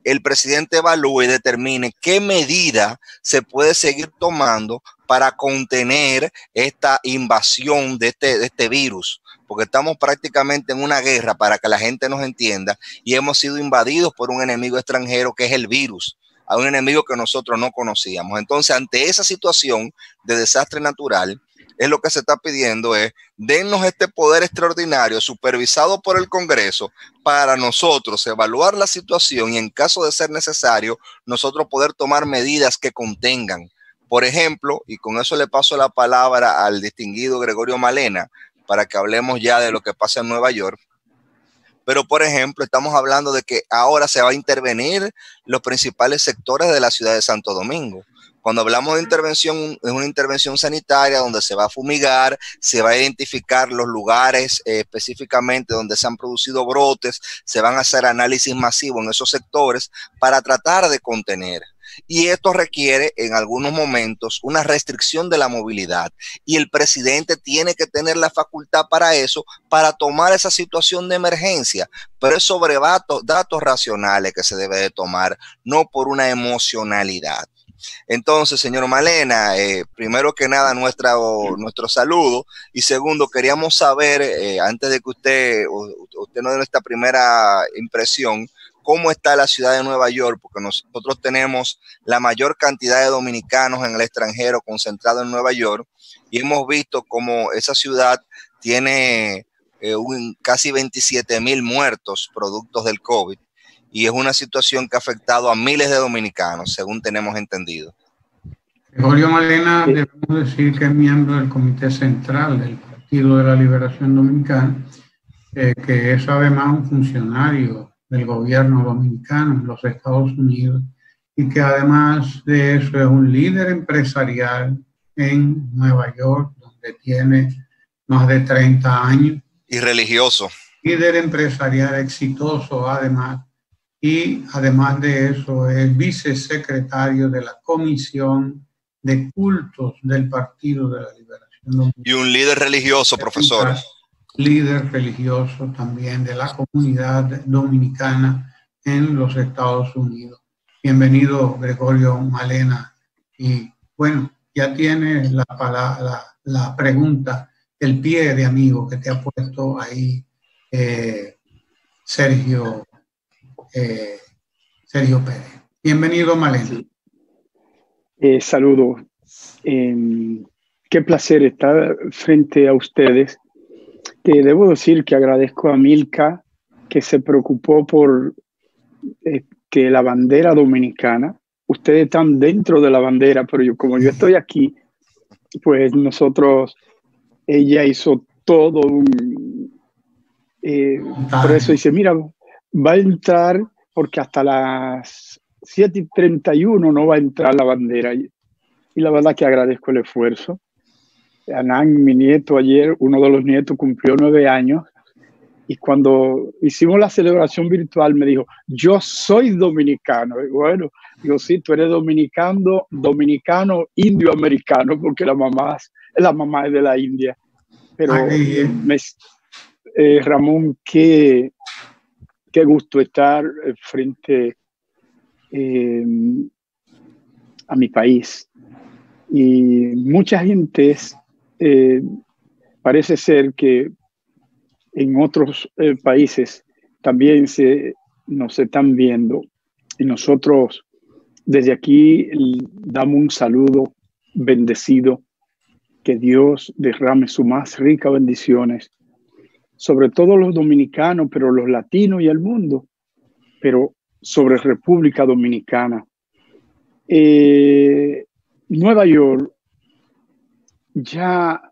el presidente evalúe y determine qué medida se puede seguir tomando para contener esta invasión de este virus, porque estamos prácticamente en una guerra, para que la gente nos entienda, y hemos sido invadidos por un enemigo extranjero que es el virus, a un enemigo que nosotros no conocíamos. Entonces, ante esa situación de desastre natural, es lo que se está pidiendo es, dennos este poder extraordinario supervisado por el Congreso para nosotros evaluar la situación y en caso de ser necesario, nosotros poder tomar medidas que contengan. Por ejemplo, y con eso le paso la palabra al distinguido Gregorio Malena, para que hablemos ya de lo que pasa en Nueva York. Pero, por ejemplo, estamos hablando de que ahora se va a intervenir los principales sectores de la ciudad de Santo Domingo. Cuando hablamos de intervención, es una intervención sanitaria donde se va a fumigar, se va a identificar los lugares específicamente donde se han producido brotes, se van a hacer análisis masivos en esos sectores para tratar de contener. Y esto requiere en algunos momentos una restricción de la movilidad y el presidente tiene que tener la facultad para eso, para tomar esa situación de emergencia, pero es sobre datos racionales que se debe de tomar, no por una emocionalidad. Entonces, señor Malena, primero que nada nuestro saludo, y segundo, queríamos saber, antes de que usted nos dé esta primera impresión, cómo está la ciudad de Nueva York, porque nosotros tenemos la mayor cantidad de dominicanos en el extranjero concentrado en Nueva York, y hemos visto cómo esa ciudad tiene casi 27,000 muertos productos del COVID, y es una situación que ha afectado a miles de dominicanos, según tenemos entendido. Gregorio Malena, debemos decir que es miembro del Comité Central del Partido de la Liberación Dominicana, que es además un funcionario del gobierno dominicano en los Estados Unidos y que además de eso es un líder empresarial en Nueva York, donde tiene más de 30 años. Y religioso. Líder empresarial exitoso además, y además de eso es vicesecretario de la Comisión de Cultos del Partido de la Liberación Dominicana. Y un líder religioso, profesor. Líder religioso también de la comunidad dominicana en los Estados Unidos. Bienvenido, Gregorio Malena. Y bueno, ya tienes la pregunta, el pie de amigo que te ha puesto ahí Sergio Pérez. Bienvenido, Malena. Saludos. Qué placer estar frente a ustedes. Te debo decir que agradezco a Milka, que se preocupó por que la bandera dominicana, ustedes están dentro de la bandera, pero como yo estoy aquí, pues ella hizo todo por eso dice, mira, va a entrar, porque hasta las 7:31 no va a entrar la bandera. Y la verdad que agradezco el esfuerzo. Anán, mi nieto, ayer, uno de los nietos cumplió 9 años, y cuando hicimos la celebración virtual me dijo, yo soy dominicano. Y bueno, digo, sí, tú eres dominicano, indio-americano, porque la mamá es de la India. Pero Aquí, Ramón, qué gusto estar frente a mi país. Y mucha gente parece ser que en otros países también nos están viendo. Y nosotros desde aquí damos un saludo bendecido. Que Dios derrame sus más ricas bendiciones sobre todos los dominicanos, pero los latinos y el mundo, pero sobre República Dominicana. Nueva York ya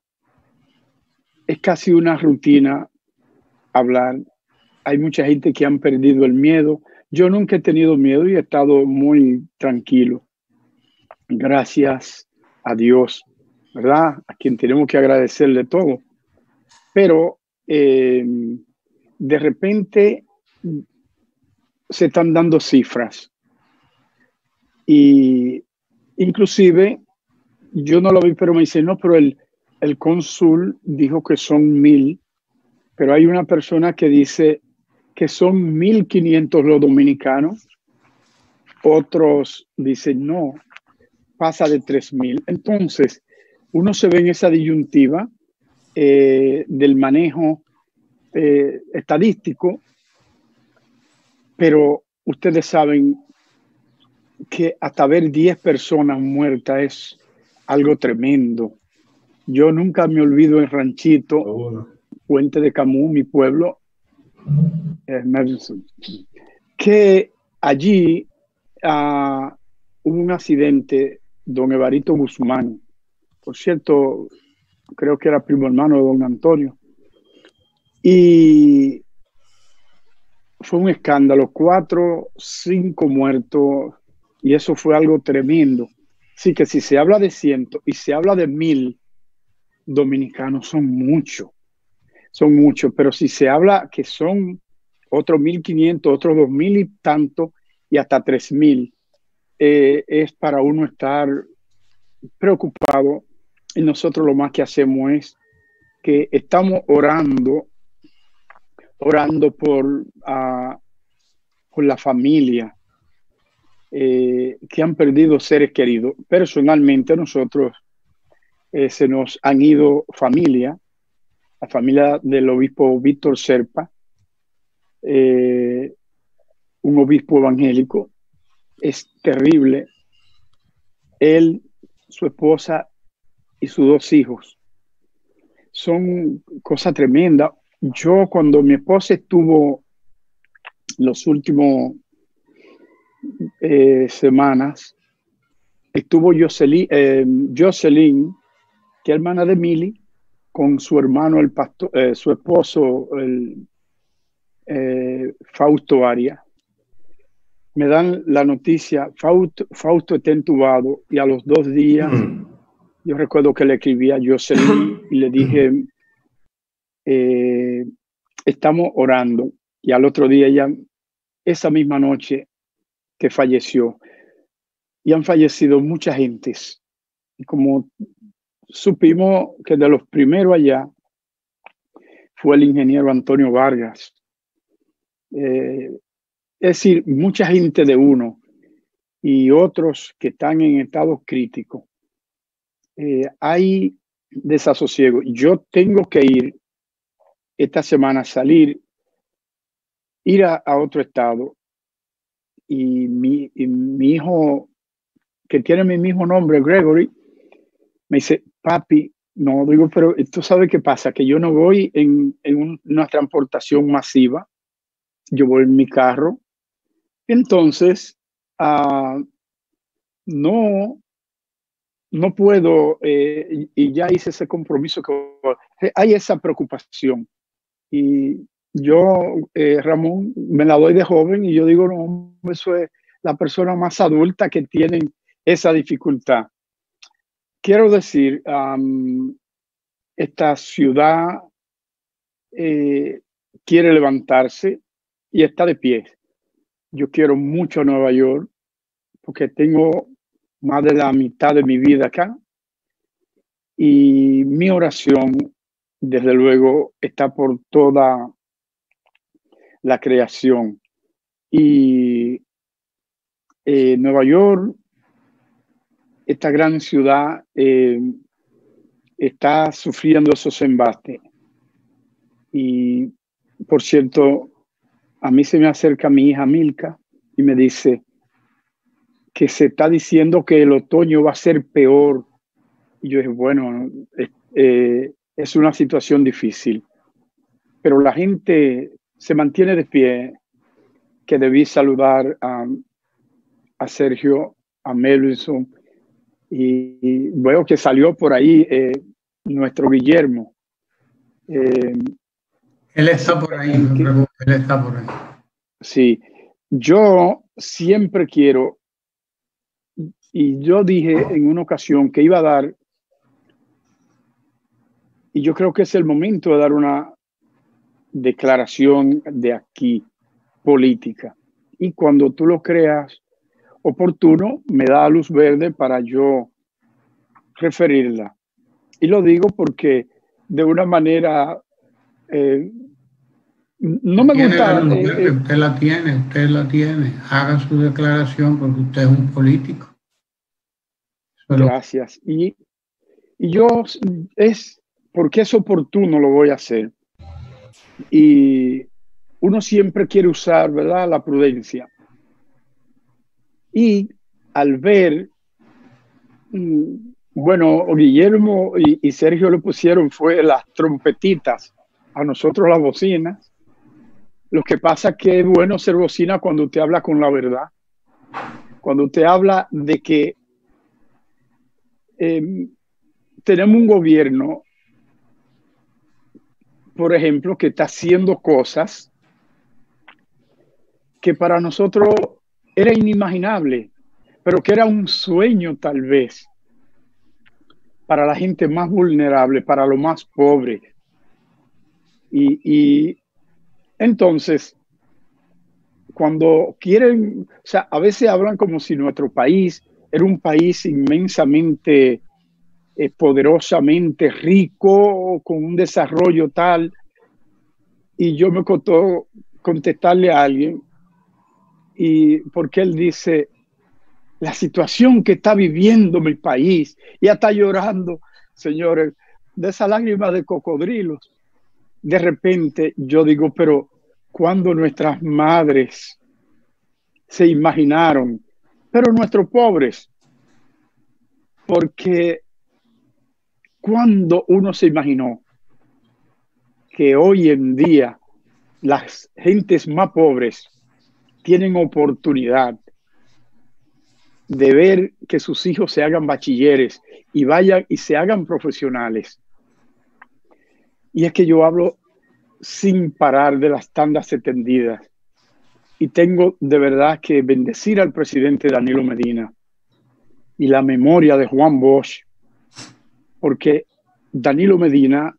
es casi una rutina hablar. Hay mucha gente que han perdido el miedo. Yo nunca he tenido miedo y he estado muy tranquilo. Gracias a Dios, ¿verdad? A quien tenemos que agradecerle todo. Pero de repente se están dando cifras. Y inclusive, yo no lo vi, pero me dice, no, pero el cónsul dijo que son 1,000, pero hay una persona que dice que son 1,500 los dominicanos. Otros dicen, no, pasa de 3,000. Entonces, uno se ve en esa disyuntiva del manejo estadístico, pero ustedes saben que hasta ver 10 personas muertas es algo tremendo. Yo nunca me olvido en Ranchito, Puente de Camus, mi pueblo, que allí hubo un accidente, don Evarito Guzmán, por cierto, creo que era primo hermano de don Antonio, y fue un escándalo, 4, 5 muertos, y eso fue algo tremendo. Así que si se habla de 100 y se habla de 1,000 dominicanos, son muchos, pero si se habla que son otros 1,500, otros 2,000 y tanto, y hasta 3,000, es para uno estar preocupado. Y nosotros lo más que hacemos es que estamos orando por la familia que han perdido seres queridos. Personalmente, nosotros se nos han ido la familia del obispo Víctor Serpa, un obispo evangélico. Es terrible. Él, su esposa y sus 2 hijos. Son cosas tremendas. Yo, cuando mi esposa estuvo los últimos semanas, estuvo Jocelyn, que es hermana de Mili, con su hermano, el pastor, su esposo, Fausto Arias. Me dan la noticia, Fausto está entubado, y a los 2 días, yo recuerdo que le escribí a Jocelyn y le dije, estamos orando, y al otro día esa misma noche que falleció, y han fallecido muchas gentes. Y como supimos que de los primeros allá fue el ingeniero Antonio Vargas. Es decir, mucha gente de uno y otros que están en estado crítico. Hay desasosiego. Yo tengo que ir esta semana, ir a otro estado, y mi hijo, que tiene mi mismo nombre, Gregory, me dice, papi, no, digo, pero tú sabes qué pasa, que yo no voy en una transportación masiva, yo voy en mi carro. Entonces, no puedo, y ya hice ese compromiso, que hay esa preocupación. Y yo, Ramón, me la doy de joven, y yo digo, no, eso es la persona más adulta que tienen esa dificultad. Quiero decir, esta ciudad quiere levantarse y está de pie. Yo quiero mucho a Nueva York porque tengo más de la mitad de mi vida acá, y mi oración desde luego está por toda la creación. Y Nueva York, esta gran ciudad, está sufriendo esos embates. Y, por cierto, a mí se me acerca mi hija Milka y me dice que se está diciendo que el otoño va a ser peor. Y yo dije, bueno, es una situación difícil, pero la gente se mantiene de pie, que debí saludar a Sergio, a Melvinson, y veo que salió por ahí nuestro Guillermo. Él está por ahí, no me preocupe, él está por ahí. Sí, yo siempre quiero, y yo dije en una ocasión que iba a dar, y yo creo que es el momento de dar una declaración de aquí, política. Y cuando tú lo creas oportuno, me da luz verde para yo referirla. Y lo digo porque de una manera no me gusta. Usted la tiene. Haga su declaración porque usted es un político. Gracias. Y yo porque es oportuno lo voy a hacer. Y uno siempre quiere usar, ¿verdad?, la prudencia. Y al ver, bueno, Guillermo y Sergio le pusieron fue las trompetitas, a nosotros las bocinas. Lo que pasa es que es bueno ser bocina cuando usted habla con la verdad. Cuando usted habla de que tenemos un gobierno, por ejemplo, que está haciendo cosas que para nosotros era inimaginable, pero que era un sueño tal vez para la gente más vulnerable, para los más pobres. Y entonces, cuando quieren, o sea, a veces hablan como si nuestro país era un país inmensamente, poderosamente rico, con un desarrollo tal. Y yo me costó contestarle a alguien, y porque él dice, la situación que está viviendo mi país, y ya está llorando, señores, de esa lágrima de cocodrilos. De repente yo digo, pero cuando nuestras madres se imaginaron, pero nuestros pobres, porque cuando uno se imaginó que hoy en día las gentes más pobres tienen oportunidad de ver que sus hijos se hagan bachilleres y vayan y se hagan profesionales. Y es que yo hablo sin parar de las tandas extendidas. Y tengo de verdad que bendecir al presidente Danilo Medina y la memoria de Juan Bosch, porque Danilo Medina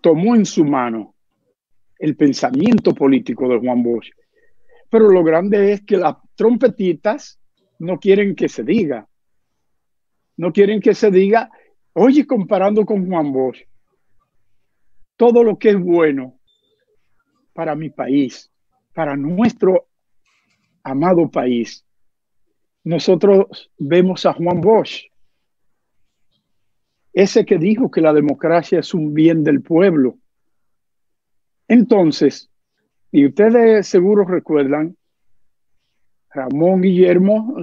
tomó en su mano el pensamiento político de Juan Bosch. Pero lo grande es que las trompetitas no quieren que se diga. No quieren que se diga, oye, comparando con Juan Bosch, todo lo que es bueno para mi país, para nuestro amado país, nosotros vemos a Juan Bosch, ese que dijo que la democracia es un bien del pueblo. Entonces, y ustedes seguro recuerdan, Ramón, Guillermo,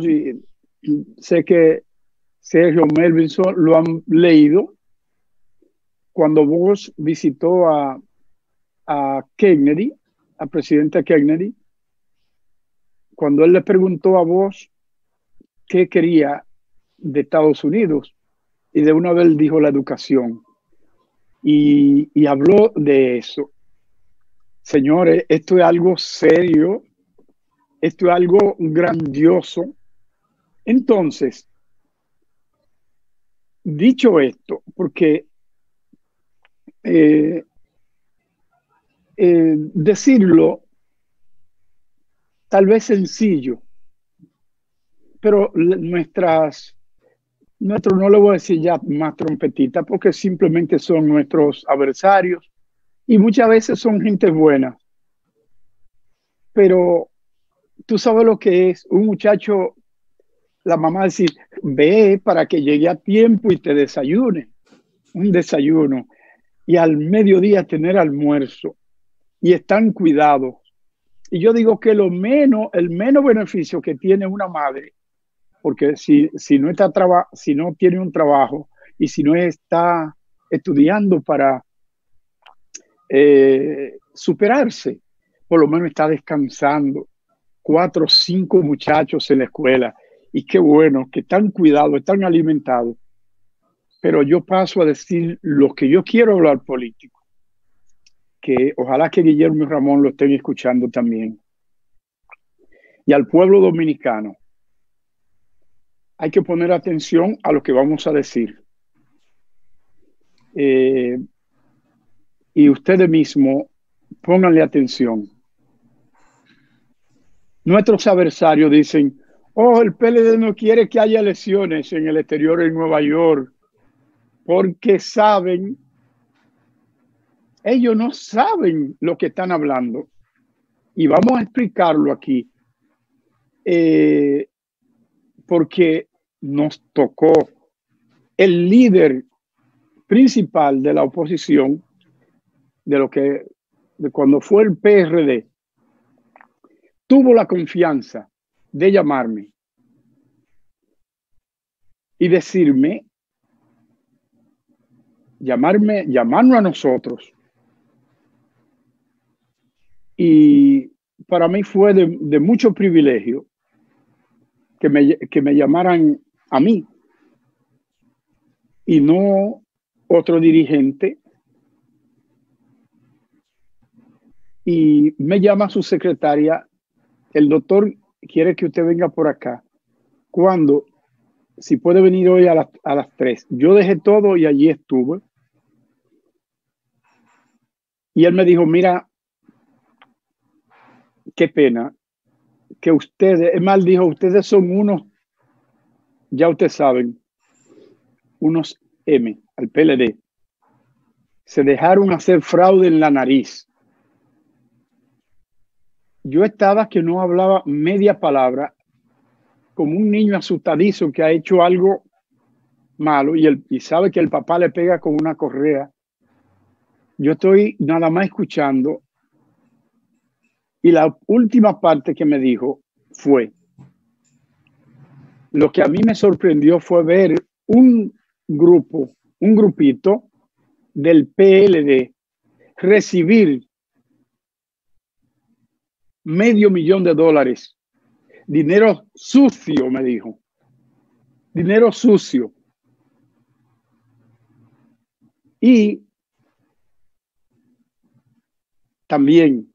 sé que Sergio, Melvinson lo han leído, cuando Bosch visitó a Kennedy, al presidente Kennedy, cuando él le preguntó a Bosch qué quería de Estados Unidos, y de una vez dijo la educación, y habló de eso. Señores, esto es algo serio, esto es algo grandioso. Entonces, dicho esto, porque decirlo tal vez sencillo, pero nuestros, no le voy a decir ya más trompetitas, porque simplemente son nuestros adversarios y muchas veces son gente buena. Pero tú sabes lo que es un muchacho, la mamá decir, ve para que llegue a tiempo y te desayune, un desayuno, y al mediodía tener almuerzo, y están cuidados. Y yo digo que el menos beneficio que tiene una madre, porque si no tiene un trabajo y si no está estudiando para superarse, por lo menos está descansando. 4 o 5 muchachos en la escuela, y qué bueno que están cuidados, están alimentados. Pero yo paso a decir lo que yo quiero hablar político, que ojalá que Guillermo y Ramón lo estén escuchando también. Y al pueblo dominicano, hay que poner atención a lo que vamos a decir. Y ustedes mismos pónganle atención. Nuestros adversarios dicen, oh, el PLD no quiere que haya elecciones en el exterior en Nueva York, porque saben, ellos no saben lo que están hablando. Y vamos a explicarlo aquí, porque nos tocó el líder principal de la oposición, de cuando fue el PRD, tuvo la confianza de llamarme y decirme, llamarnos a nosotros. Y para mí fue de mucho privilegio que me llamaran a mí y no otro dirigente. Y me llama su secretaria, el doctor quiere que usted venga por acá. ¿Cuándo? Si puede venir hoy a las 3. Yo dejé todo y allí estuve. Y él me dijo, mira, qué pena que ustedes, es mal, dijo, ustedes son unos, ya ustedes saben, unos M, al PLD. Se dejaron hacer fraude en la nariz. Yo estaba que no hablaba media palabra, como un niño asustadizo que ha hecho algo malo y sabe que el papá le pega con una correa. Yo estoy nada más escuchando. Y la última parte que me dijo fue, lo que a mí me sorprendió fue ver un grupito del PLD recibir $500,000, dinero sucio, me dijo, dinero sucio. Y también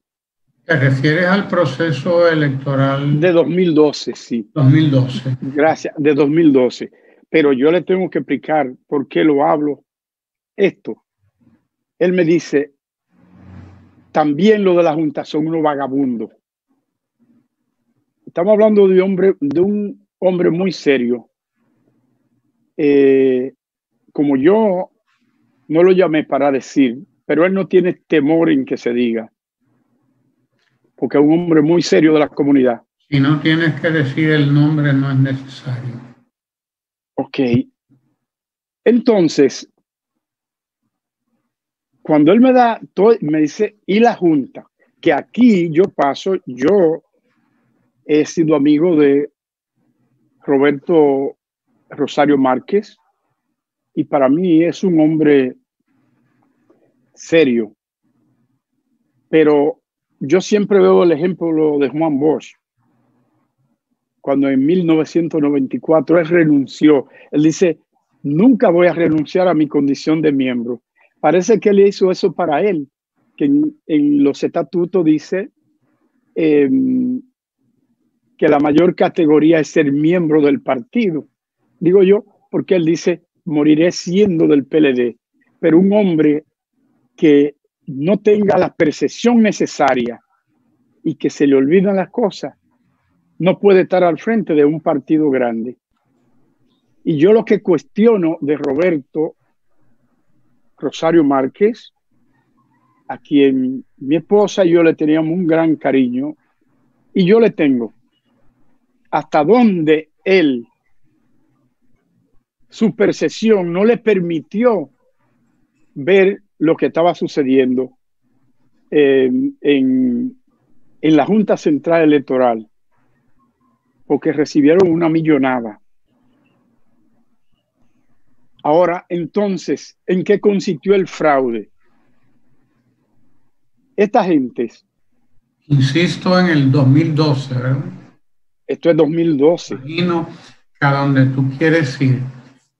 ¿Te refieres al proceso electoral de 2012? Sí. 2012. Gracias, de 2012. Pero yo le tengo que explicar por qué lo hablo. Esto. Él me dice, también lo de la Junta son unos vagabundos. Estamos hablando de un hombre muy serio. Como yo no lo llamé para decir, pero él no tiene temor en que se diga. Porque es un hombre muy serio de la comunidad. Si no tienes que decir el nombre, no es necesario. Ok. Entonces, cuando él me dice, y la Junta, que aquí yo he sido amigo de Roberto Rosario Márquez, y para mí es un hombre serio. Pero yo siempre veo el ejemplo de Juan Bosch, cuando en 1994 él renunció. Él dice, nunca voy a renunciar a mi condición de miembro. Parece que él hizo eso para él, que en los estatutos dice que la mayor categoría es ser miembro del partido. Digo yo, porque él dice, moriré siendo del PLD. Pero un hombre que no tenga la percepción necesaria y que se le olvidan las cosas, no puede estar al frente de un partido grande. Y yo lo que cuestiono de Roberto Rosario Márquez, a quien mi esposa y yo le teníamos un gran cariño, y yo le tengo, hasta donde él, su percepción no le permitió ver lo que estaba sucediendo en la Junta Central Electoral, porque recibieron una millonada. Ahora, entonces, ¿en qué consistió el fraude? Esta gente... Insisto en el 2012, ¿verdad? Esto es 2012. Imagino que a donde tú quieres ir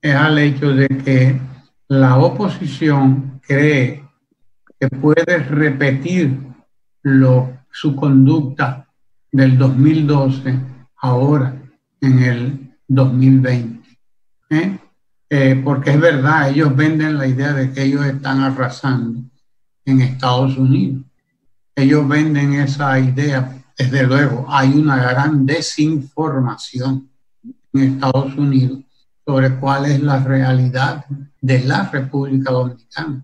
es al hecho de que la oposición cree que puede repetir su conducta del 2012 ahora en el 2020. Porque es verdad, ellos venden la idea de que ellos están arrasando en Estados Unidos. Ellos venden esa idea. Desde luego, hay una gran desinformación en Estados Unidos sobre cuál es la realidad de la República Dominicana.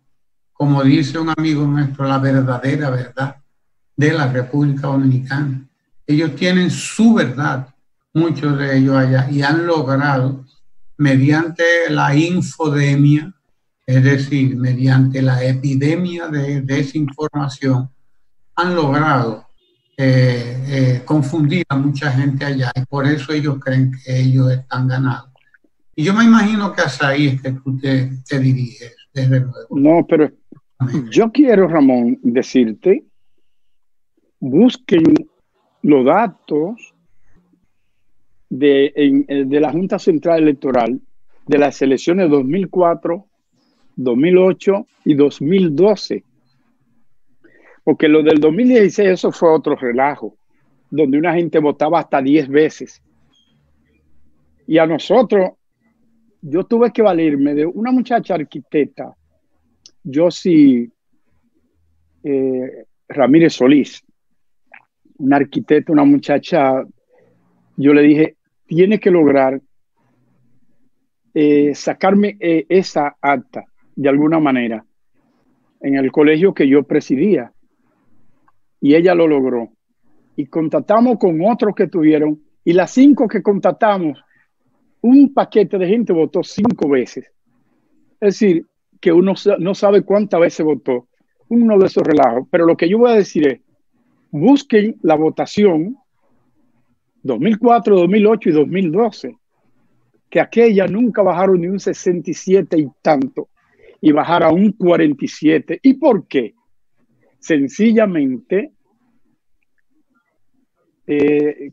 Como dice un amigo nuestro, la verdadera verdad de la República Dominicana. Ellos tienen su verdad, muchos de ellos allá, y han logrado, mediante la infodemia, es decir, mediante la epidemia de desinformación, han logrado confundir a mucha gente allá, y por eso ellos creen que ellos están ganados. Y yo me imagino que hacia ahí es que tú te diriges, desde luego. No, pero yo quiero, Ramón, decirte, busquen los datos de la Junta Central Electoral de las elecciones 2004, 2008 y 2012. Porque lo del 2016, eso fue otro relajo, donde una gente votaba hasta 10 veces. Y a nosotros, yo tuve que valerme de una muchacha arquitecta, Josie Ramírez Solís, una arquitecta, una muchacha. Yo le dije, tiene que lograr sacarme esa acta de alguna manera en el colegio que yo presidía. Y ella lo logró. Y contactamos con otros que tuvieron, y las 5 que contactamos, un paquete de gente votó 5 veces. Es decir, que uno no sabe cuántas veces votó uno de esos relajos. Pero lo que yo voy a decir es, busquen la votación 2004, 2008 y 2012, que aquella nunca bajaron ni un 67 y tanto, y bajaron a un 47. ¿Y por qué? Sencillamente,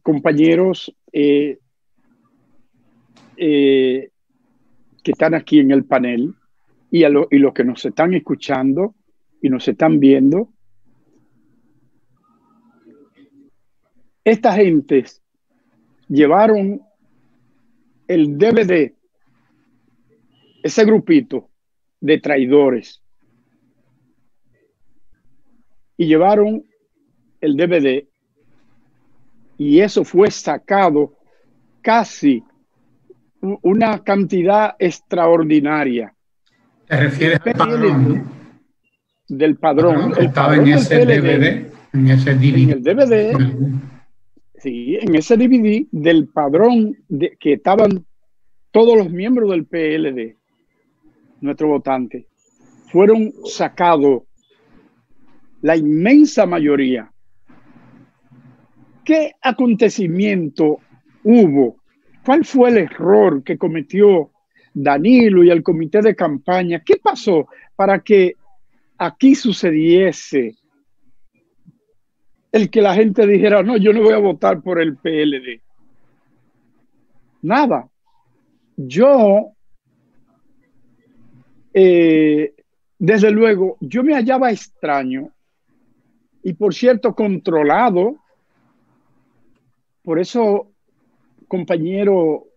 compañeros que están aquí en el panel y los que nos están escuchando y nos están viendo, esta gente llevaron el DVD, ese grupito de traidores, y llevaron el DVD, y eso fue sacado casi una cantidad extraordinaria. ¿Te refieres al padrón? Del padrón. El estaba en ese DVD, en ese DVD. En el DVD, sí, en ese DVD del padrón que estaban todos los miembros del PLD, nuestro votante, fueron sacados la inmensa mayoría. ¿Qué acontecimiento hubo? ¿Cuál fue el error que cometió Danilo y el comité de campaña? ¿Qué pasó para que aquí sucediese el que la gente dijera, no, yo no voy a votar por el PLD? Nada. Yo, desde luego, yo me hallaba extraño y, por cierto, controlado. Por eso, compañero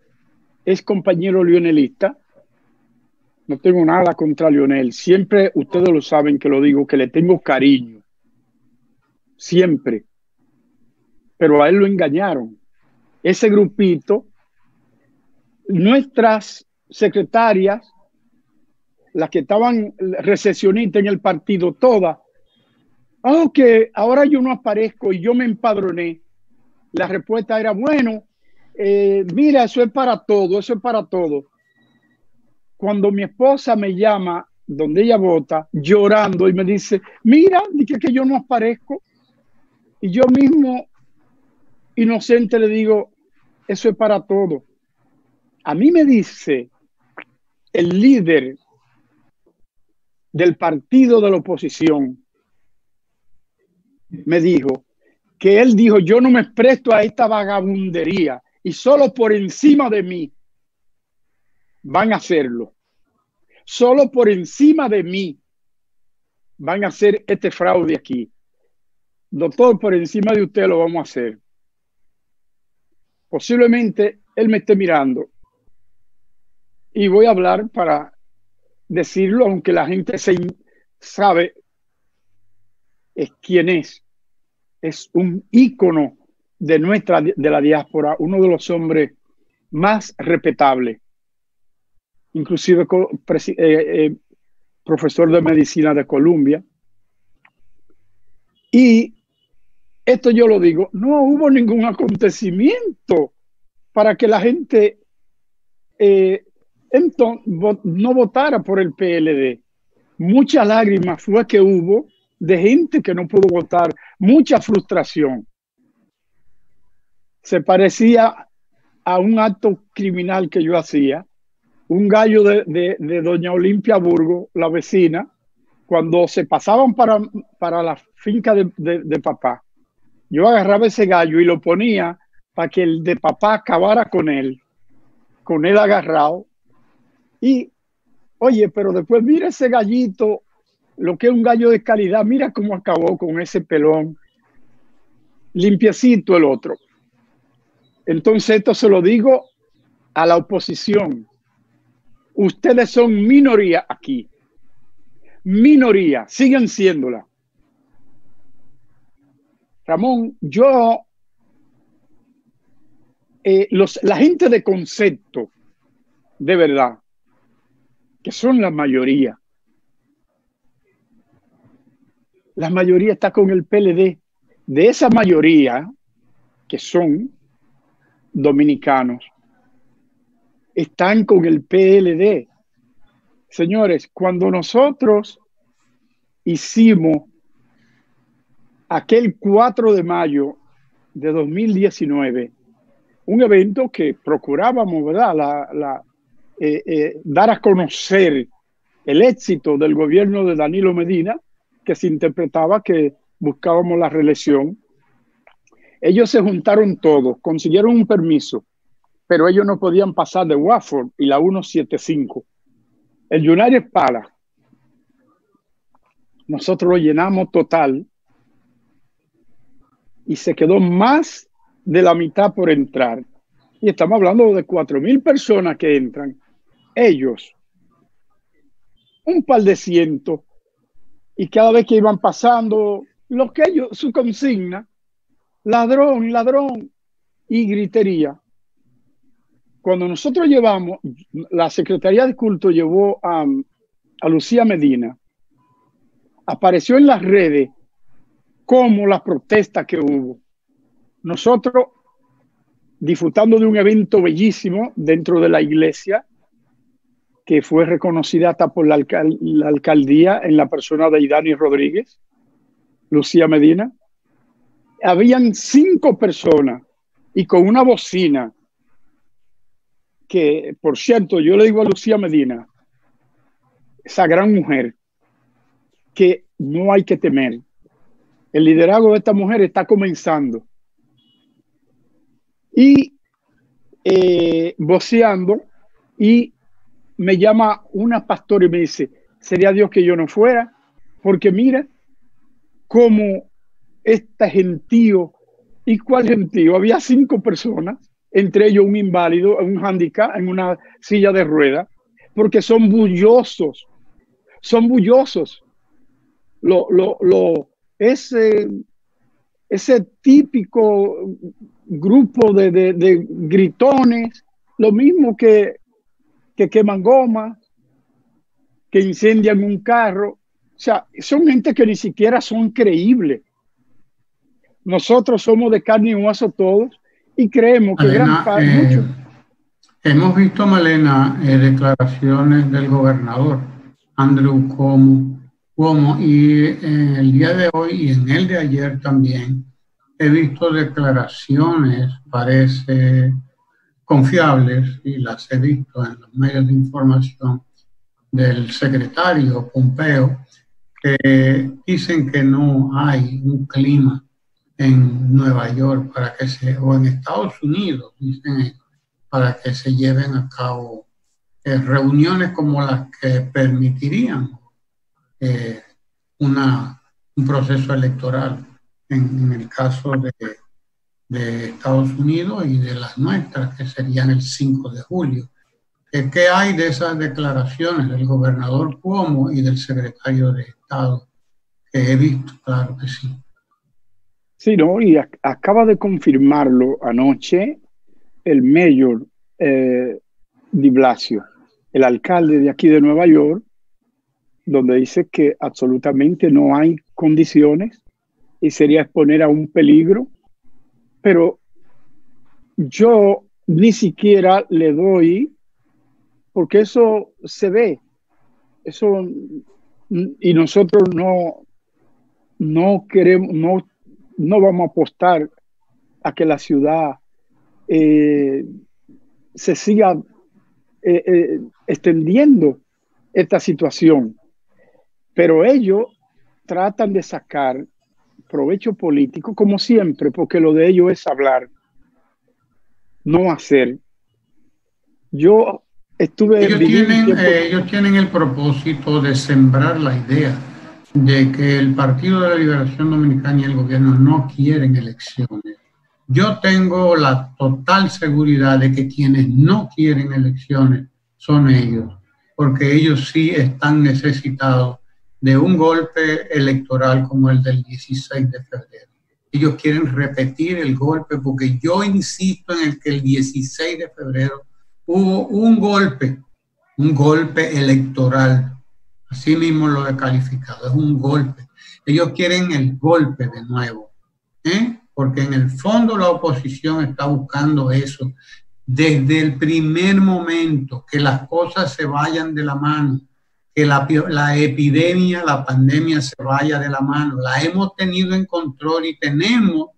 lionelista, no tengo nada contra Lionel. Siempre, ustedes lo saben que lo digo, que le tengo cariño. Siempre. Pero a él lo engañaron. Ese grupito nuestras secretarias, las que estaban recesionistas en el partido, todas, aunque ahora yo no aparezco y yo me empadroné, la respuesta era, bueno, mira, eso es para todo, eso es para todo. Cuando mi esposa me llama, donde ella vota, llorando, y me dice, mira, dije que yo no aparezco, y yo mismo, inocente, le digo, eso es para todo. A mí me dice el líder del partido de la oposición, me dijo que él dijo, yo no me presto a esta vagabundería y solo por encima de mí van a hacerlo. Solo por encima de mí van a hacer este fraude aquí. Doctor, por encima de usted lo vamos a hacer. Posiblemente él me esté mirando y voy a hablar para decirlo, aunque la gente sabe quién es. Es un ícono de la diáspora, uno de los hombres más respetables, inclusive profesor de medicina de Columbia. Y esto yo lo digo, no hubo ningún acontecimiento para que la gente no votara por el PLD. Muchas lágrimas fue que hubo de gente que no pudo votar, mucha frustración. Se parecía a un acto criminal que yo hacía, un gallo de doña Olimpia Burgo, la vecina, cuando se pasaban para la finca de papá. Yo agarraba ese gallo y lo ponía para que el de papá acabara con él agarrado. Y, oye, pero después mira ese gallito, lo que es un gallo de calidad, mira cómo acabó con ese pelón, limpiecito el otro. Entonces esto se lo digo a la oposición. Ustedes son minoría aquí. Minoría, siguen siéndola. Ramón, la gente de concepto, de verdad, que son la mayoría está con el PLD. De esa mayoría, que son dominicanos, están con el PLD. Señores, cuando nosotros hicimos aquel 4 de mayo de 2019, un evento que procurábamos, ¿verdad?, dar a conocer el éxito del gobierno de Danilo Medina, que se interpretaba que buscábamos la reelección. Ellos se juntaron todos, consiguieron un permiso, pero ellos no podían pasar de Watford y la 175. El United Palace, nosotros lo llenamos total y se quedó más de la mitad por entrar. Y estamos hablando de 4,000 personas que entran. Ellos, un par de cientos, y cada vez que iban pasando, lo que ellos, su consigna, ladrón, ladrón, y gritería. Cuando nosotros llevamos, la Secretaría de Culto llevó a Lucía Medina, apareció en las redes como la protesta que hubo. Nosotros disfrutando de un evento bellísimo dentro de la iglesia, que fue reconocida hasta por la alcaldía en la persona de Idani Rodríguez, Lucía Medina. Habían 5 personas y con una bocina que, por cierto, yo le digo a Lucía Medina, esa gran mujer, que no hay que temer. El liderazgo de esta mujer está comenzando. Y voceando, y me llama una pastora y me dice, sería Dios que yo no fuera, porque mira cómo este gentío, ¿y cuál gentío? Había 5 personas, entre ellos un inválido, un handicap, en una silla de ruedas, porque son bullosos, ese típico grupo de gritones lo mismo que queman goma, que incendian un carro. O sea, son gente que ni siquiera son creíbles. Nosotros somos de carne y hueso todos y creemos que Malena, hemos visto, Malena, declaraciones del gobernador Andrew Cuomo, y el día de hoy y en el de ayer también he visto declaraciones, parece confiables, y las he visto en los medios de información, del secretario Pompeo, que dicen que no hay un clima en Nueva York o en Estados Unidos, dicen, para que se lleven a cabo reuniones como las que permitirían un proceso electoral en el caso de Estados Unidos y de las nuestras, que serían el 5 de julio. ¿Qué hay de esas declaraciones del gobernador Cuomo y del secretario de Estado? Que he visto, claro que sí. Sí, ¿no? Y acaba de confirmarlo anoche el mayor de Blasio, el alcalde de aquí de Nueva York, donde dice que absolutamente no hay condiciones y sería exponer a un peligro, pero yo ni siquiera le doy, porque eso se ve, eso, y nosotros no queremos, no vamos a apostar a que la ciudad se siga extendiendo esta situación. Pero ellos tratan de sacar provecho político, como siempre, porque lo de ellos es hablar, no hacer. Yo estuve ellos tienen el propósito de sembrar la idea de que el Partido de la Liberación Dominicana y el gobierno no quieren elecciones. Yo tengo la total seguridad de que quienes no quieren elecciones son ellos, porque ellos sí están necesitados de un golpe electoral como el del 16 de febrero. Ellos quieren repetir el golpe, porque yo insisto en el que el 16 de febrero hubo un golpe electoral. Así mismo lo he calificado, es un golpe. Ellos quieren el golpe de nuevo, porque en el fondo la oposición está buscando eso desde el primer momento, que las cosas se vayan de la mano, que la epidemia, la pandemia se vaya de la mano. La hemos tenido en control y tenemos,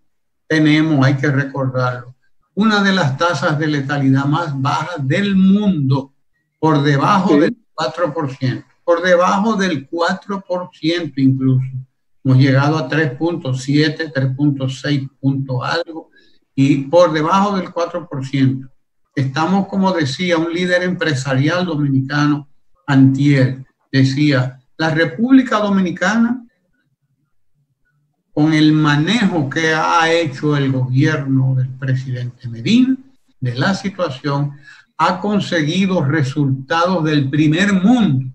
hay que recordarlo, una de las tasas de letalidad más bajas del mundo, por debajo del 4%, por debajo del 4% incluso. Hemos llegado a 3.7, 3.6 punto algo, y por debajo del 4%. Estamos, como decía un líder empresarial dominicano antier, decía, la República Dominicana, con el manejo que ha hecho el gobierno del presidente Medina de la situación, ha conseguido resultados del primer mundo,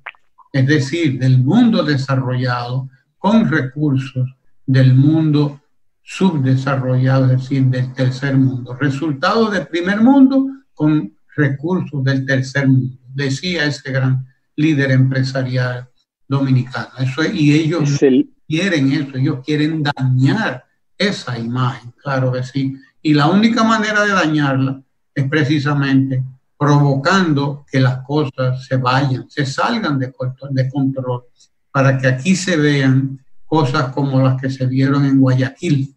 es decir, del mundo desarrollado, con recursos del mundo subdesarrollado, es decir, del tercer mundo. Resultados del primer mundo con recursos del tercer mundo, decía ese gran líder empresarial dominicano. Eso es, y ellos quieren eso, ellos quieren dañar esa imagen, claro que sí. Y la única manera de dañarla es precisamente provocando que las cosas se salgan de control, para que aquí se vean cosas como las que se vieron en Guayaquil,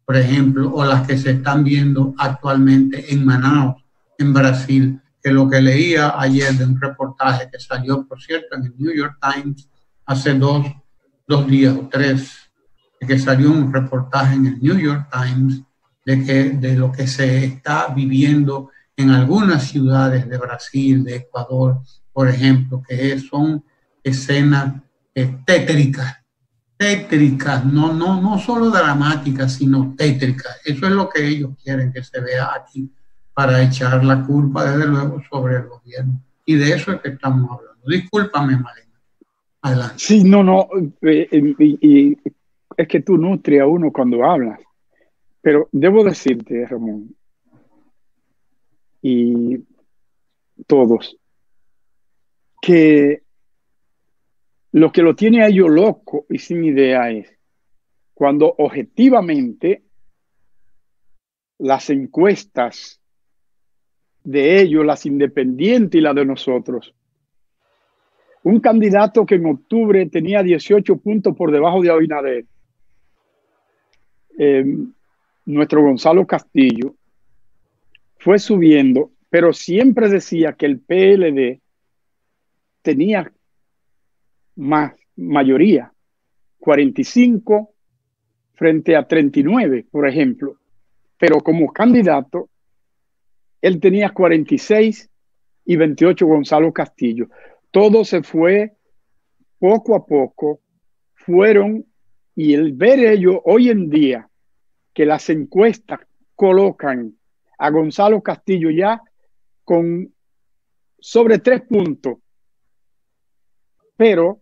por ejemplo, o las que se están viendo actualmente en Manaus, en Brasil, que lo que leía ayer de un reportaje que salió, por cierto, en el New York Times hace dos días o tres, que salió un reportaje en el New York Times de lo que se está viviendo en algunas ciudades de Brasil, de Ecuador, por ejemplo, que son escenas tétricas, no solo dramáticas, sino tétricas. Eso es lo que ellos quieren que se vea aquí, para echar la culpa, desde luego, sobre el gobierno. Y de eso es que estamos hablando. Discúlpame, Malena. Adelante. Sí, no, y es que tú nutres a uno cuando hablas. Pero debo decirte, Ramón, y todos, que lo que lo tiene a ellos loco y sin idea es cuando objetivamente las encuestas de ellos, las independientes y las de nosotros, un candidato que en octubre tenía 18 puntos por debajo de Abinader, nuestro Gonzalo Castillo, fue subiendo, pero siempre decía que el PLD tenía más mayoría, 45 frente a 39, por ejemplo. Pero como candidato, él tenía 46 y 28 Gonzalo Castillo. Todo se fue poco a poco, fueron, y el ver ellos hoy en día que las encuestas colocan a Gonzalo Castillo ya con sobre 3 puntos. Pero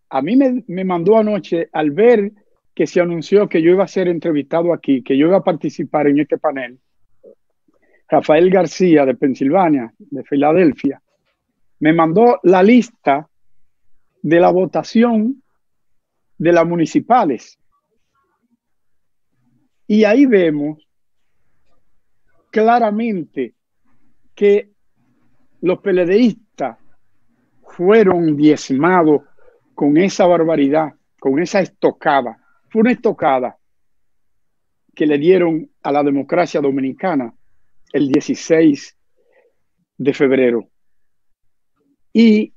a mí me mandó anoche, al ver que se anunció que yo iba a ser entrevistado aquí, que yo iba a participar en este panel, Rafael García de Pensilvania, de Filadelfia, me mandó la lista de la votación de las municipales. Y ahí vemos claramente que los PLDistas fueron diezmados con esa barbaridad, con esa estocada. Fue una estocada que le dieron a la democracia dominicana el 16 de febrero. Y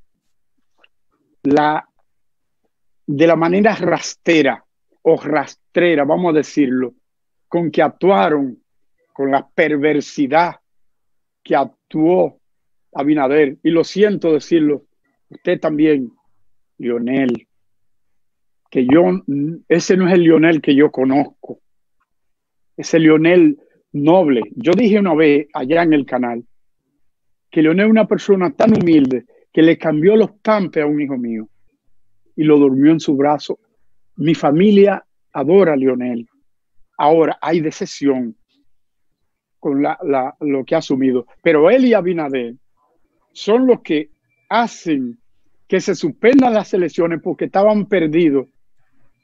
de la manera rastera o rastrera, vamos a decirlo, con que actuaron, con la perversidad que actuó Abinader, y lo siento decirlo, usted también, Lionel, que ese no es el Lionel que yo conozco, ese Lionel noble. Yo dije una vez allá en el canal que Lionel es una persona tan humilde que le cambió los tampes a un hijo mío y lo durmió en su brazo. Mi familia adora a Lionel. Ahora hay decepción con lo que ha asumido, pero él y Abinader son los que hacen que se suspendan las elecciones porque estaban perdidos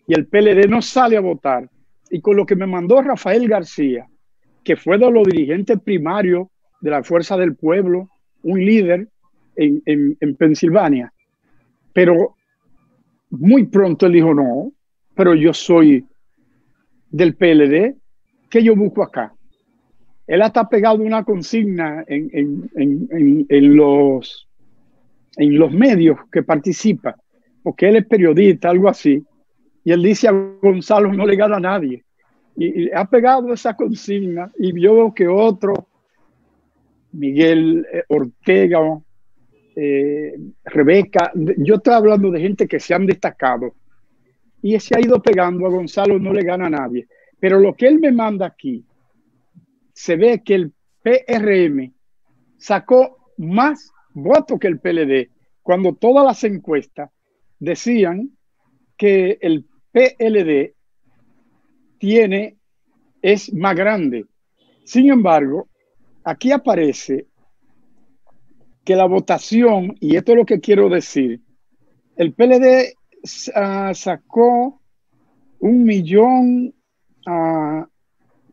y el PLD no sale a votar. Y con lo que me mandó Rafael García, que fue de los dirigentes primarios de la Fuerza del Pueblo, un líder en Pensilvania, pero muy pronto él dijo, no, pero yo soy del PLD, ¿qué yo busco acá? Él hasta pegado una consigna en los medios que participa, porque él es periodista, algo así, y él dice a Gonzalo no le gana a nadie. Y ha pegado esa consigna, y yo veo que otro, Miguel Ortega, Rebeca, yo estoy hablando de gente que se han destacado, y se ha ido pegando a Gonzalo no le gana a nadie. Pero lo que él me manda aquí, se ve que el PRM sacó más votos que el PLD, cuando todas las encuestas decían que el PLD es más grande. Sin embargo, aquí aparece que la votación, y esto es lo que quiero decir, el PLD sacó 1.000.000,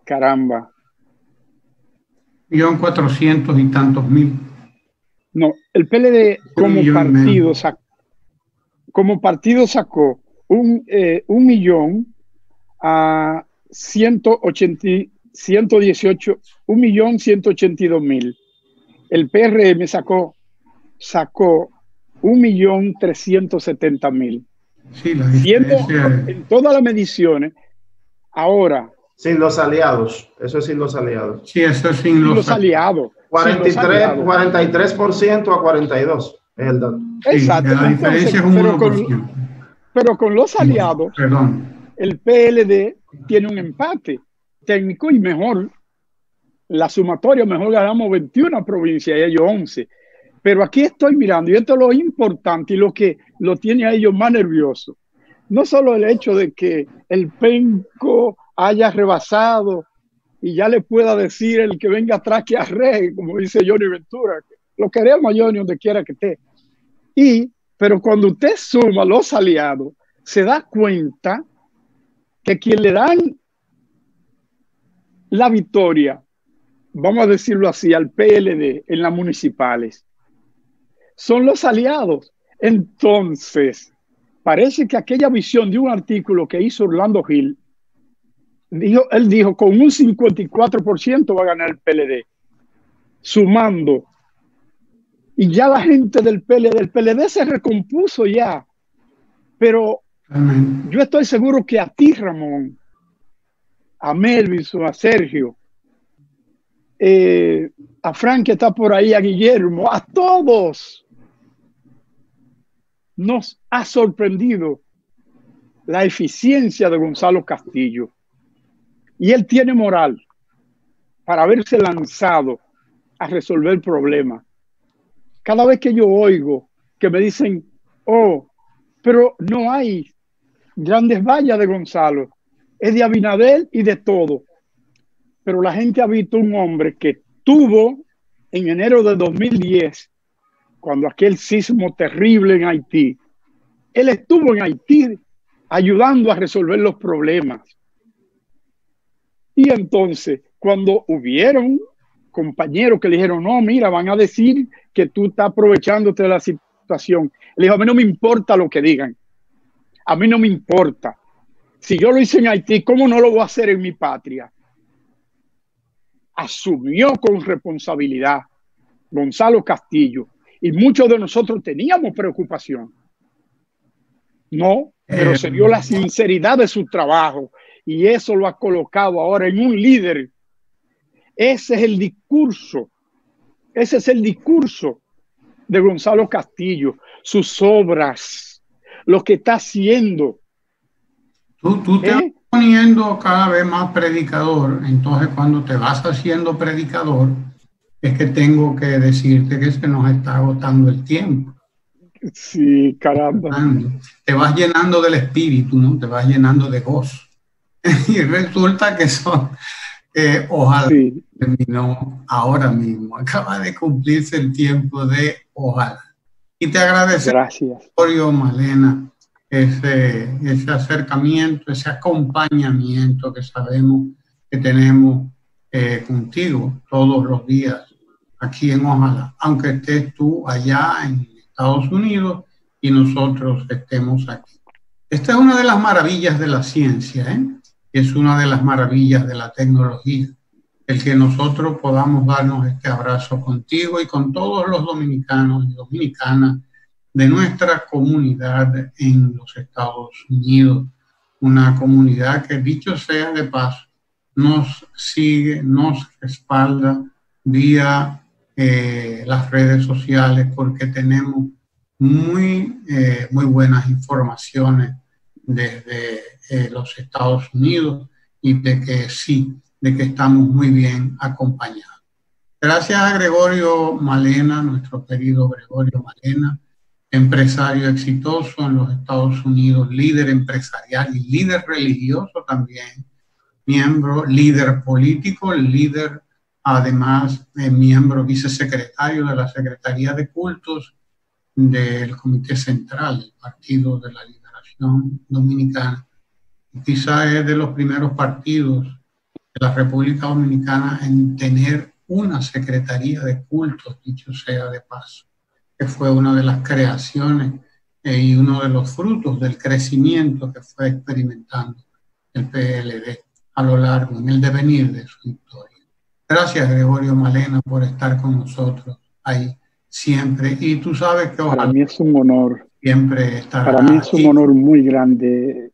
caramba. 1.400.000 y tantos mil. No, el PLD como partido sacó 1.182.000. El PRM sacó 1.370.000. Sí, la diferencia en todas las mediciones. Ahora. Sin los aliados. Eso es sin los aliados. Sí, eso es sin los aliados. 43% a 42%. Es el dato. Exacto. Sí, la diferencia es un 1%. Pero con los aliados, el PLD tiene un empate técnico y mejor. La sumatoria, mejor ganamos 21 provincias y ellos 11. Pero aquí estoy mirando, y esto es lo importante y lo que lo tiene a ellos más nerviosos. No solo el hecho de que el penco haya rebasado y ya le pueda decir el que venga atrás que arre, como dice Johnny Ventura. Lo queremos a Johnny donde quiera que esté. Pero cuando usted suma los aliados, se da cuenta que quien le dan la victoria, vamos a decirlo así, al PLD en las municipales, son los aliados. Entonces, parece que aquella visión de un artículo que hizo Orlando Gil, él dijo, con un 54% va a ganar el PLD, sumando. Y ya la gente del PLD se recompuso ya. Pero yo estoy seguro que a ti, Ramón, a Melvis o a Sergio, a Frank que está por ahí, a Guillermo, a todos nos ha sorprendido la eficiencia de Gonzalo Castillo. Y él tiene moral para haberse lanzado a resolver problemas. Cada vez que yo oigo que me dicen, oh, pero no hay grandes vallas de Gonzalo, es de Abinader y de todo. Pero la gente ha visto un hombre que tuvo en enero de 2010, cuando aquel sismo terrible en Haití, él estuvo en Haití ayudando a resolver los problemas. Y entonces, cuando hubieron compañeros que le dijeron, no, mira, van a decir que tú estás aprovechándote de la situación. Le dijo, a mí no me importa lo que digan. A mí no me importa. Si yo lo hice en Haití, ¿cómo no lo voy a hacer en mi patria? Asumió con responsabilidad Gonzalo Castillo. Y muchos de nosotros teníamos preocupación. No, pero se vio la sinceridad de su trabajo. Y eso lo ha colocado ahora en un líder. Ese es el discurso. Ese es el discurso de Gonzalo Castillo. Sus obras, lo que está haciendo. Tú te vas poniendo cada vez más predicador. Entonces, cuando te vas haciendo predicador, es que tengo que decirte que se nos está agotando el tiempo. Sí, caramba. Te vas llenando del espíritu, ¿no? Te vas llenando de gozo. Y resulta que son, ojalá, sí. Terminó ahora mismo, acaba de cumplirse el tiempo de ojalá. Y te agradecemos, Gregorio, Malena, ese acercamiento, ese acompañamiento que sabemos que tenemos contigo todos los días aquí en Ojalá, aunque estés tú allá en Estados Unidos y nosotros estemos aquí. Esta es una de las maravillas de la ciencia, es una de las maravillas de la tecnología, el que nosotros podamos darnos este abrazo contigo y con todos los dominicanos y dominicanas de nuestra comunidad en los Estados Unidos, una comunidad que, dicho sea de paso, nos sigue, nos respalda vía las redes sociales, porque tenemos muy buenas informaciones desde los Estados Unidos y de que estamos muy bien acompañados. Gracias a Gregorio Malena, nuestro querido Gregorio Malena, empresario exitoso en los Estados Unidos, líder empresarial y líder religioso también, miembro, líder político, líder, además, miembro vicesecretario de la Secretaría de Cultos del Comité Central del Partido de la Liberación Dominicana. Quizá es de los primeros partidos de la República Dominicana en tener una Secretaría de Cultos, dicho sea de paso, que fue una de las creaciones y uno de los frutos del crecimiento que fue experimentando el PLD a lo largo, en el devenir de su historia. Gracias, Gregorio Malena, por estar con nosotros ahí siempre. Y tú sabes que para mí es un honor. Siempre estar para mí es un honor muy grande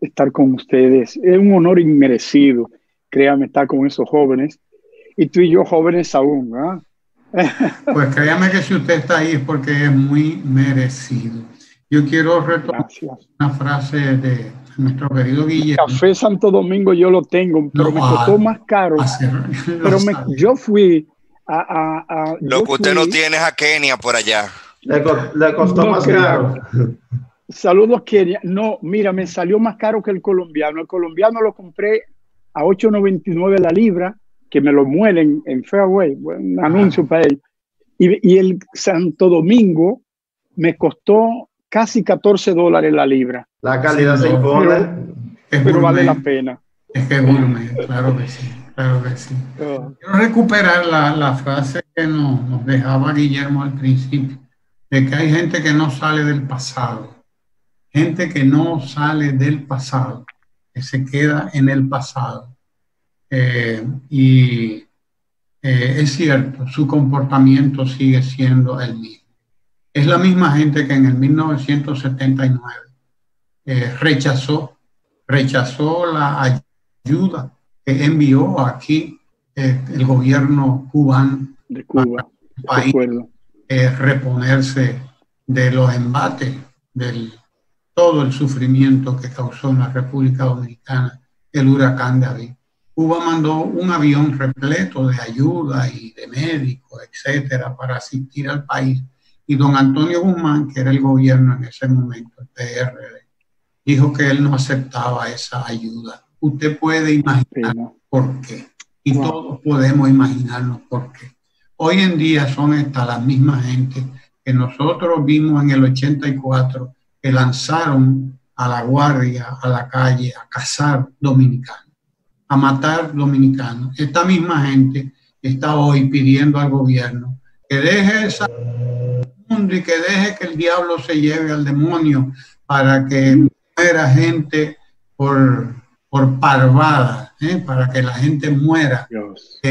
estar con ustedes. Es un honor inmerecido, créame, estar con esos jóvenes. Y tú y yo jóvenes aún, ¿ah? Pues créame que si usted está ahí es porque es muy merecido. Yo quiero retomar una frase de nuestro querido Guillermo. Café Santo Domingo yo lo tengo, pero me costó más caro. Pero yo fui a lo que usted no tiene es a Kenia por allá. Le costó más caro. Saludos, Kenia. No, mira, me salió más caro que el colombiano. El colombiano lo compré a 8.99 la libra, que me lo muelen en Fairway, un anuncio para él. Y el Santo Domingo me costó casi $14 la libra. La calidad se impone. Pero vale la pena. Es que es gourmet, claro que sí, claro que sí. Quiero recuperar la frase que nos dejaba Guillermo al principio, de que hay gente que no sale del pasado, gente que no sale del pasado, que se queda en el pasado. Es cierto, su comportamiento sigue siendo el mismo. Es la misma gente que en el 1979 rechazó la ayuda que envió aquí el gobierno cubano de Cuba, para el país, reponerse de los embates, todo el sufrimiento que causó en la República Dominicana el huracán David. Cuba mandó un avión repleto de ayuda y de médicos, etcétera, para asistir al país. Y don Antonio Guzmán, que era el gobierno en ese momento, el PRD, dijo que él no aceptaba esa ayuda. Usted puede imaginar por qué. Y todos podemos imaginarnos por qué. Hoy en día son estas las mismas gente que nosotros vimos en el 84, que lanzaron a la guardia, a la calle, a cazar dominicanos, a matar dominicanos. Esta misma gente está hoy pidiendo al gobierno que deje esa mundo y que deje que el diablo se lleve al demonio para que muera gente por parvada, para que la gente muera.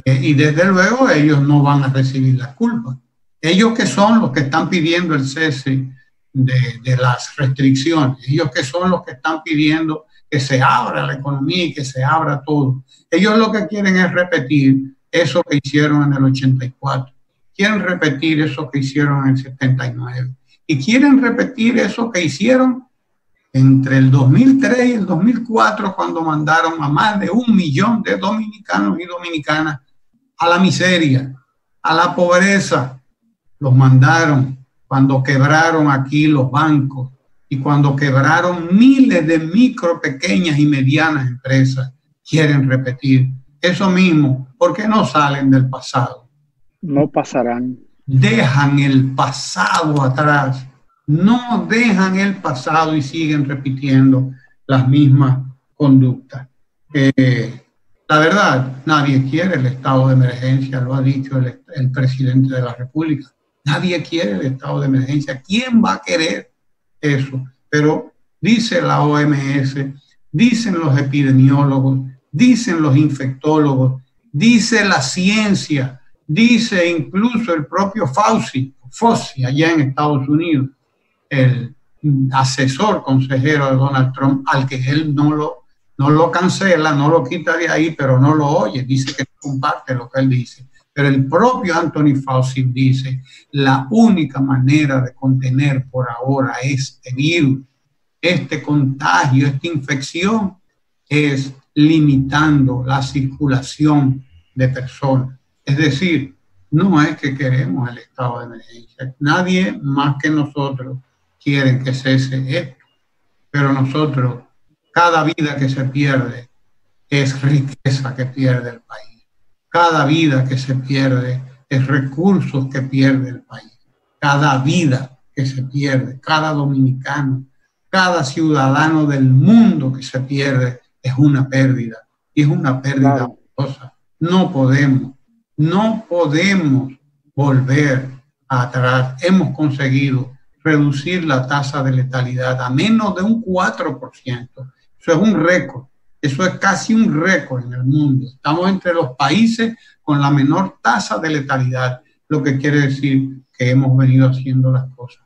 Y desde luego ellos no van a recibir la culpa. Ellos que son los que están pidiendo el cese de las restricciones, ellos que son los que están pidiendo que se abra la economía y que se abra todo. Ellos lo que quieren es repetir eso que hicieron en el 84. Quieren repetir eso que hicieron en el 79. Y quieren repetir eso que hicieron entre el 2003 y el 2004, cuando mandaron a más de 1 millón de dominicanos y dominicanas a la miseria, a la pobreza. Los mandaron cuando quebraron aquí los bancos y cuando quebraron miles de micro, pequeñas y medianas empresas. Quieren repetir eso mismo. ¿Por qué no salen del pasado? No pasarán. Dejan el pasado atrás. No dejan el pasado y siguen repitiendo las mismas conductas. La verdad, nadie quiere el estado de emergencia, lo ha dicho el presidente de la República. Nadie quiere el estado de emergencia. ¿Quién va a querer eso? Pero dice la OMS, dicen los epidemiólogos, dicen los infectólogos, dice la ciencia, dice incluso el propio Fauci allá en Estados Unidos, el asesor consejero de Donald Trump, al que él no lo cancela, no lo quita de ahí, pero no lo oye, dice que no comparte lo que él dice. Pero el propio Anthony Fauci dice, la única manera de contener por ahora este virus, este contagio, esta infección, es limitando la circulación de personas. Es decir, no es que queremos el estado de emergencia. Nadie más que nosotros quiere que cese esto. Pero nosotros, cada vida que se pierde es riqueza que pierde el país. Cada vida que se pierde es recursos que pierde el país. Cada vida que se pierde, cada dominicano, cada ciudadano del mundo que se pierde es una pérdida. Y es una pérdida dolorosa. No podemos volver atrás. Hemos conseguido reducir la tasa de letalidad a menos de un 4%. Eso es un récord. Eso es casi un récord en el mundo. Estamos entre los países con la menor tasa de letalidad, lo que quiere decir que hemos venido haciendo las cosas.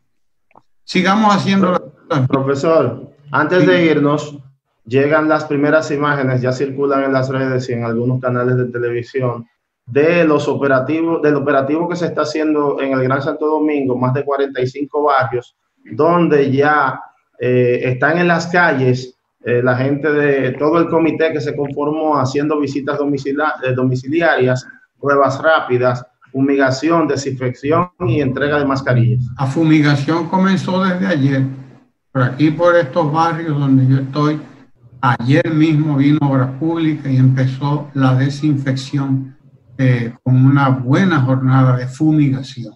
Sigamos haciendo las cosas. Profesor, antes de irnos, llegan las primeras imágenes, ya circulan en las redes y en algunos canales de televisión, de los operativos, del operativo que se está haciendo en el Gran Santo Domingo, más de 45 barrios, donde ya están en las calles la gente de todo el comité que se conformó haciendo visitas domiciliarias, pruebas rápidas, fumigación, desinfección y entrega de mascarillas. La fumigación comenzó desde ayer. Por aquí, por estos barrios donde yo estoy, Ayer mismo vino Obras Públicas y empezó la desinfección con una buena jornada de fumigación,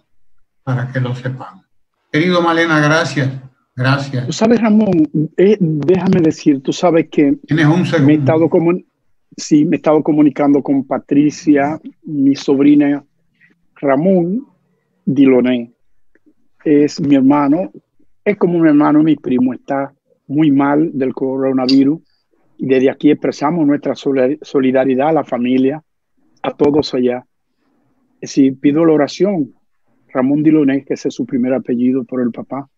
para que lo sepamos. Querido Malena, gracias. Gracias. Tú sabes, Ramón, déjame decir, tú sabes que tienes un segundo. Me he estado comunicando con Patricia, mi sobrina Ramón Diloné. Es mi hermano, es como mi hermano, mi primo, está muy mal del coronavirus. Y desde aquí expresamos nuestra solidaridad a la familia, a todos allá. Si pido la oración, Ramón Diloné, que ese es su primer apellido por el papá,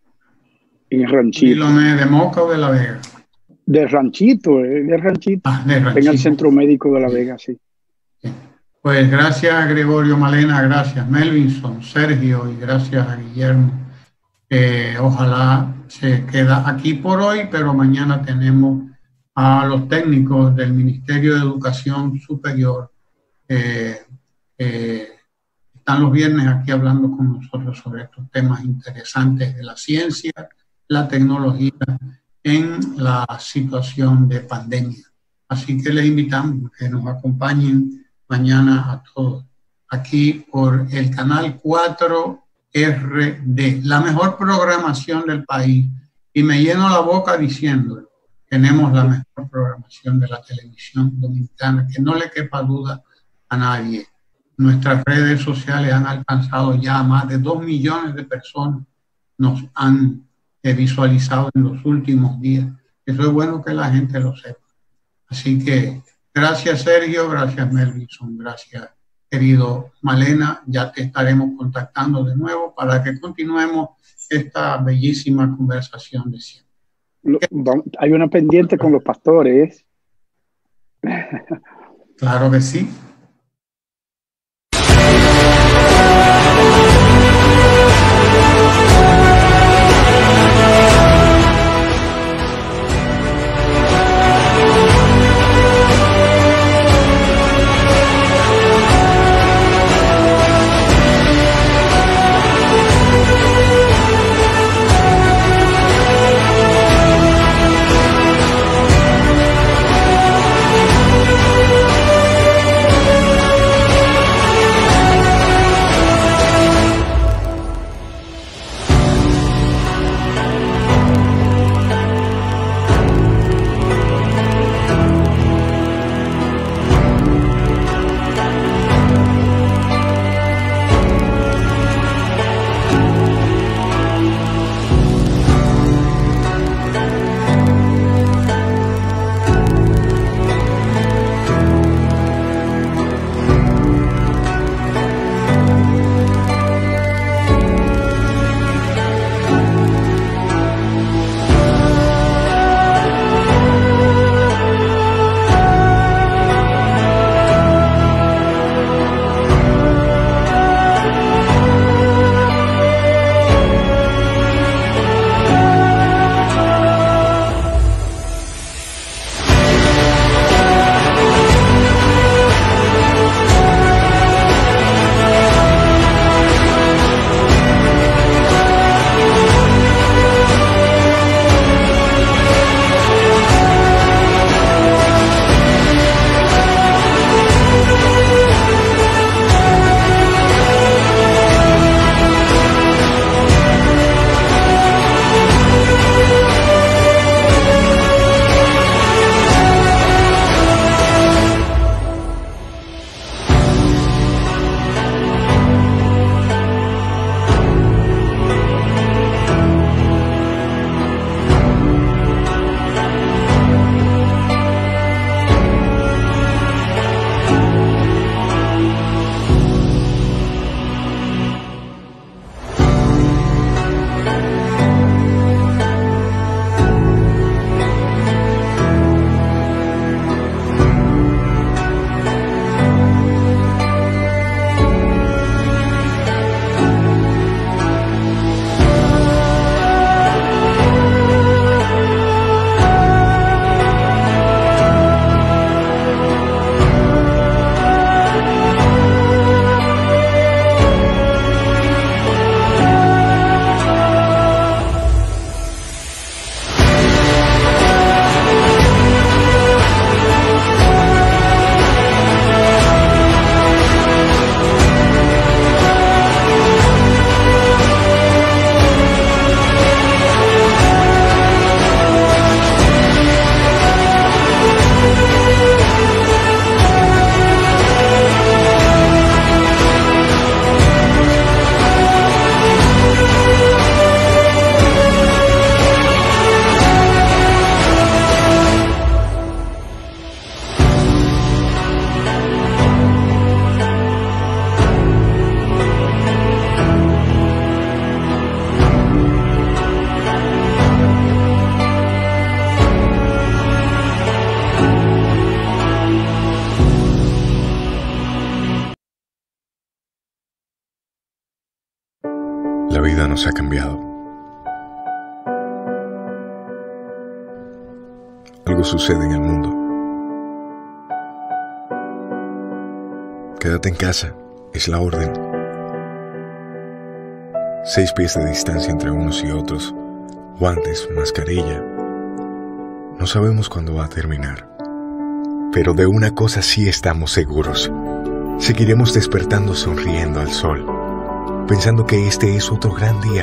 en el Ranchito. ¿Diloné de Moca o de La Vega? De Ranchito, de Ranchito. Ah, de Ranchito. En el Centro Médico de La Vega, sí. Pues gracias, Gregorio Malena, gracias, Melvinson, Sergio, y gracias a Guillermo. Ojalá se queda aquí por hoy, pero mañana tenemos a los técnicos del Ministerio de Educación Superior. Están los viernes aquí hablando con nosotros sobre estos temas interesantes de la ciencia, la tecnología en la situación de pandemia. Así que les invitamos a que nos acompañen mañana a todos aquí por el canal 4RD, la mejor programación del país. Y me lleno la boca diciéndolo. Tenemos la mejor programación de la televisión dominicana, que no le quepa duda a nadie. Nuestras redes sociales han alcanzado ya a más de 2 millones de personas. Nos han visualizado en los últimos días. Eso es bueno que la gente lo sepa. Así que gracias, Sergio, gracias, Melvinson, gracias, querido Malena. Ya te estaremos contactando de nuevo para que continuemos esta bellísima conversación de siempre. Hay una pendiente con los pastores. Claro que sí. nos ha cambiado. Algo sucede en el mundo. Quédate en casa, es la orden. 6 pies de distancia entre unos y otros, guantes, mascarilla. No sabemos cuándo va a terminar. Pero de una cosa sí estamos seguros. Seguiremos despertando sonriendo al sol, pensando que este es otro gran día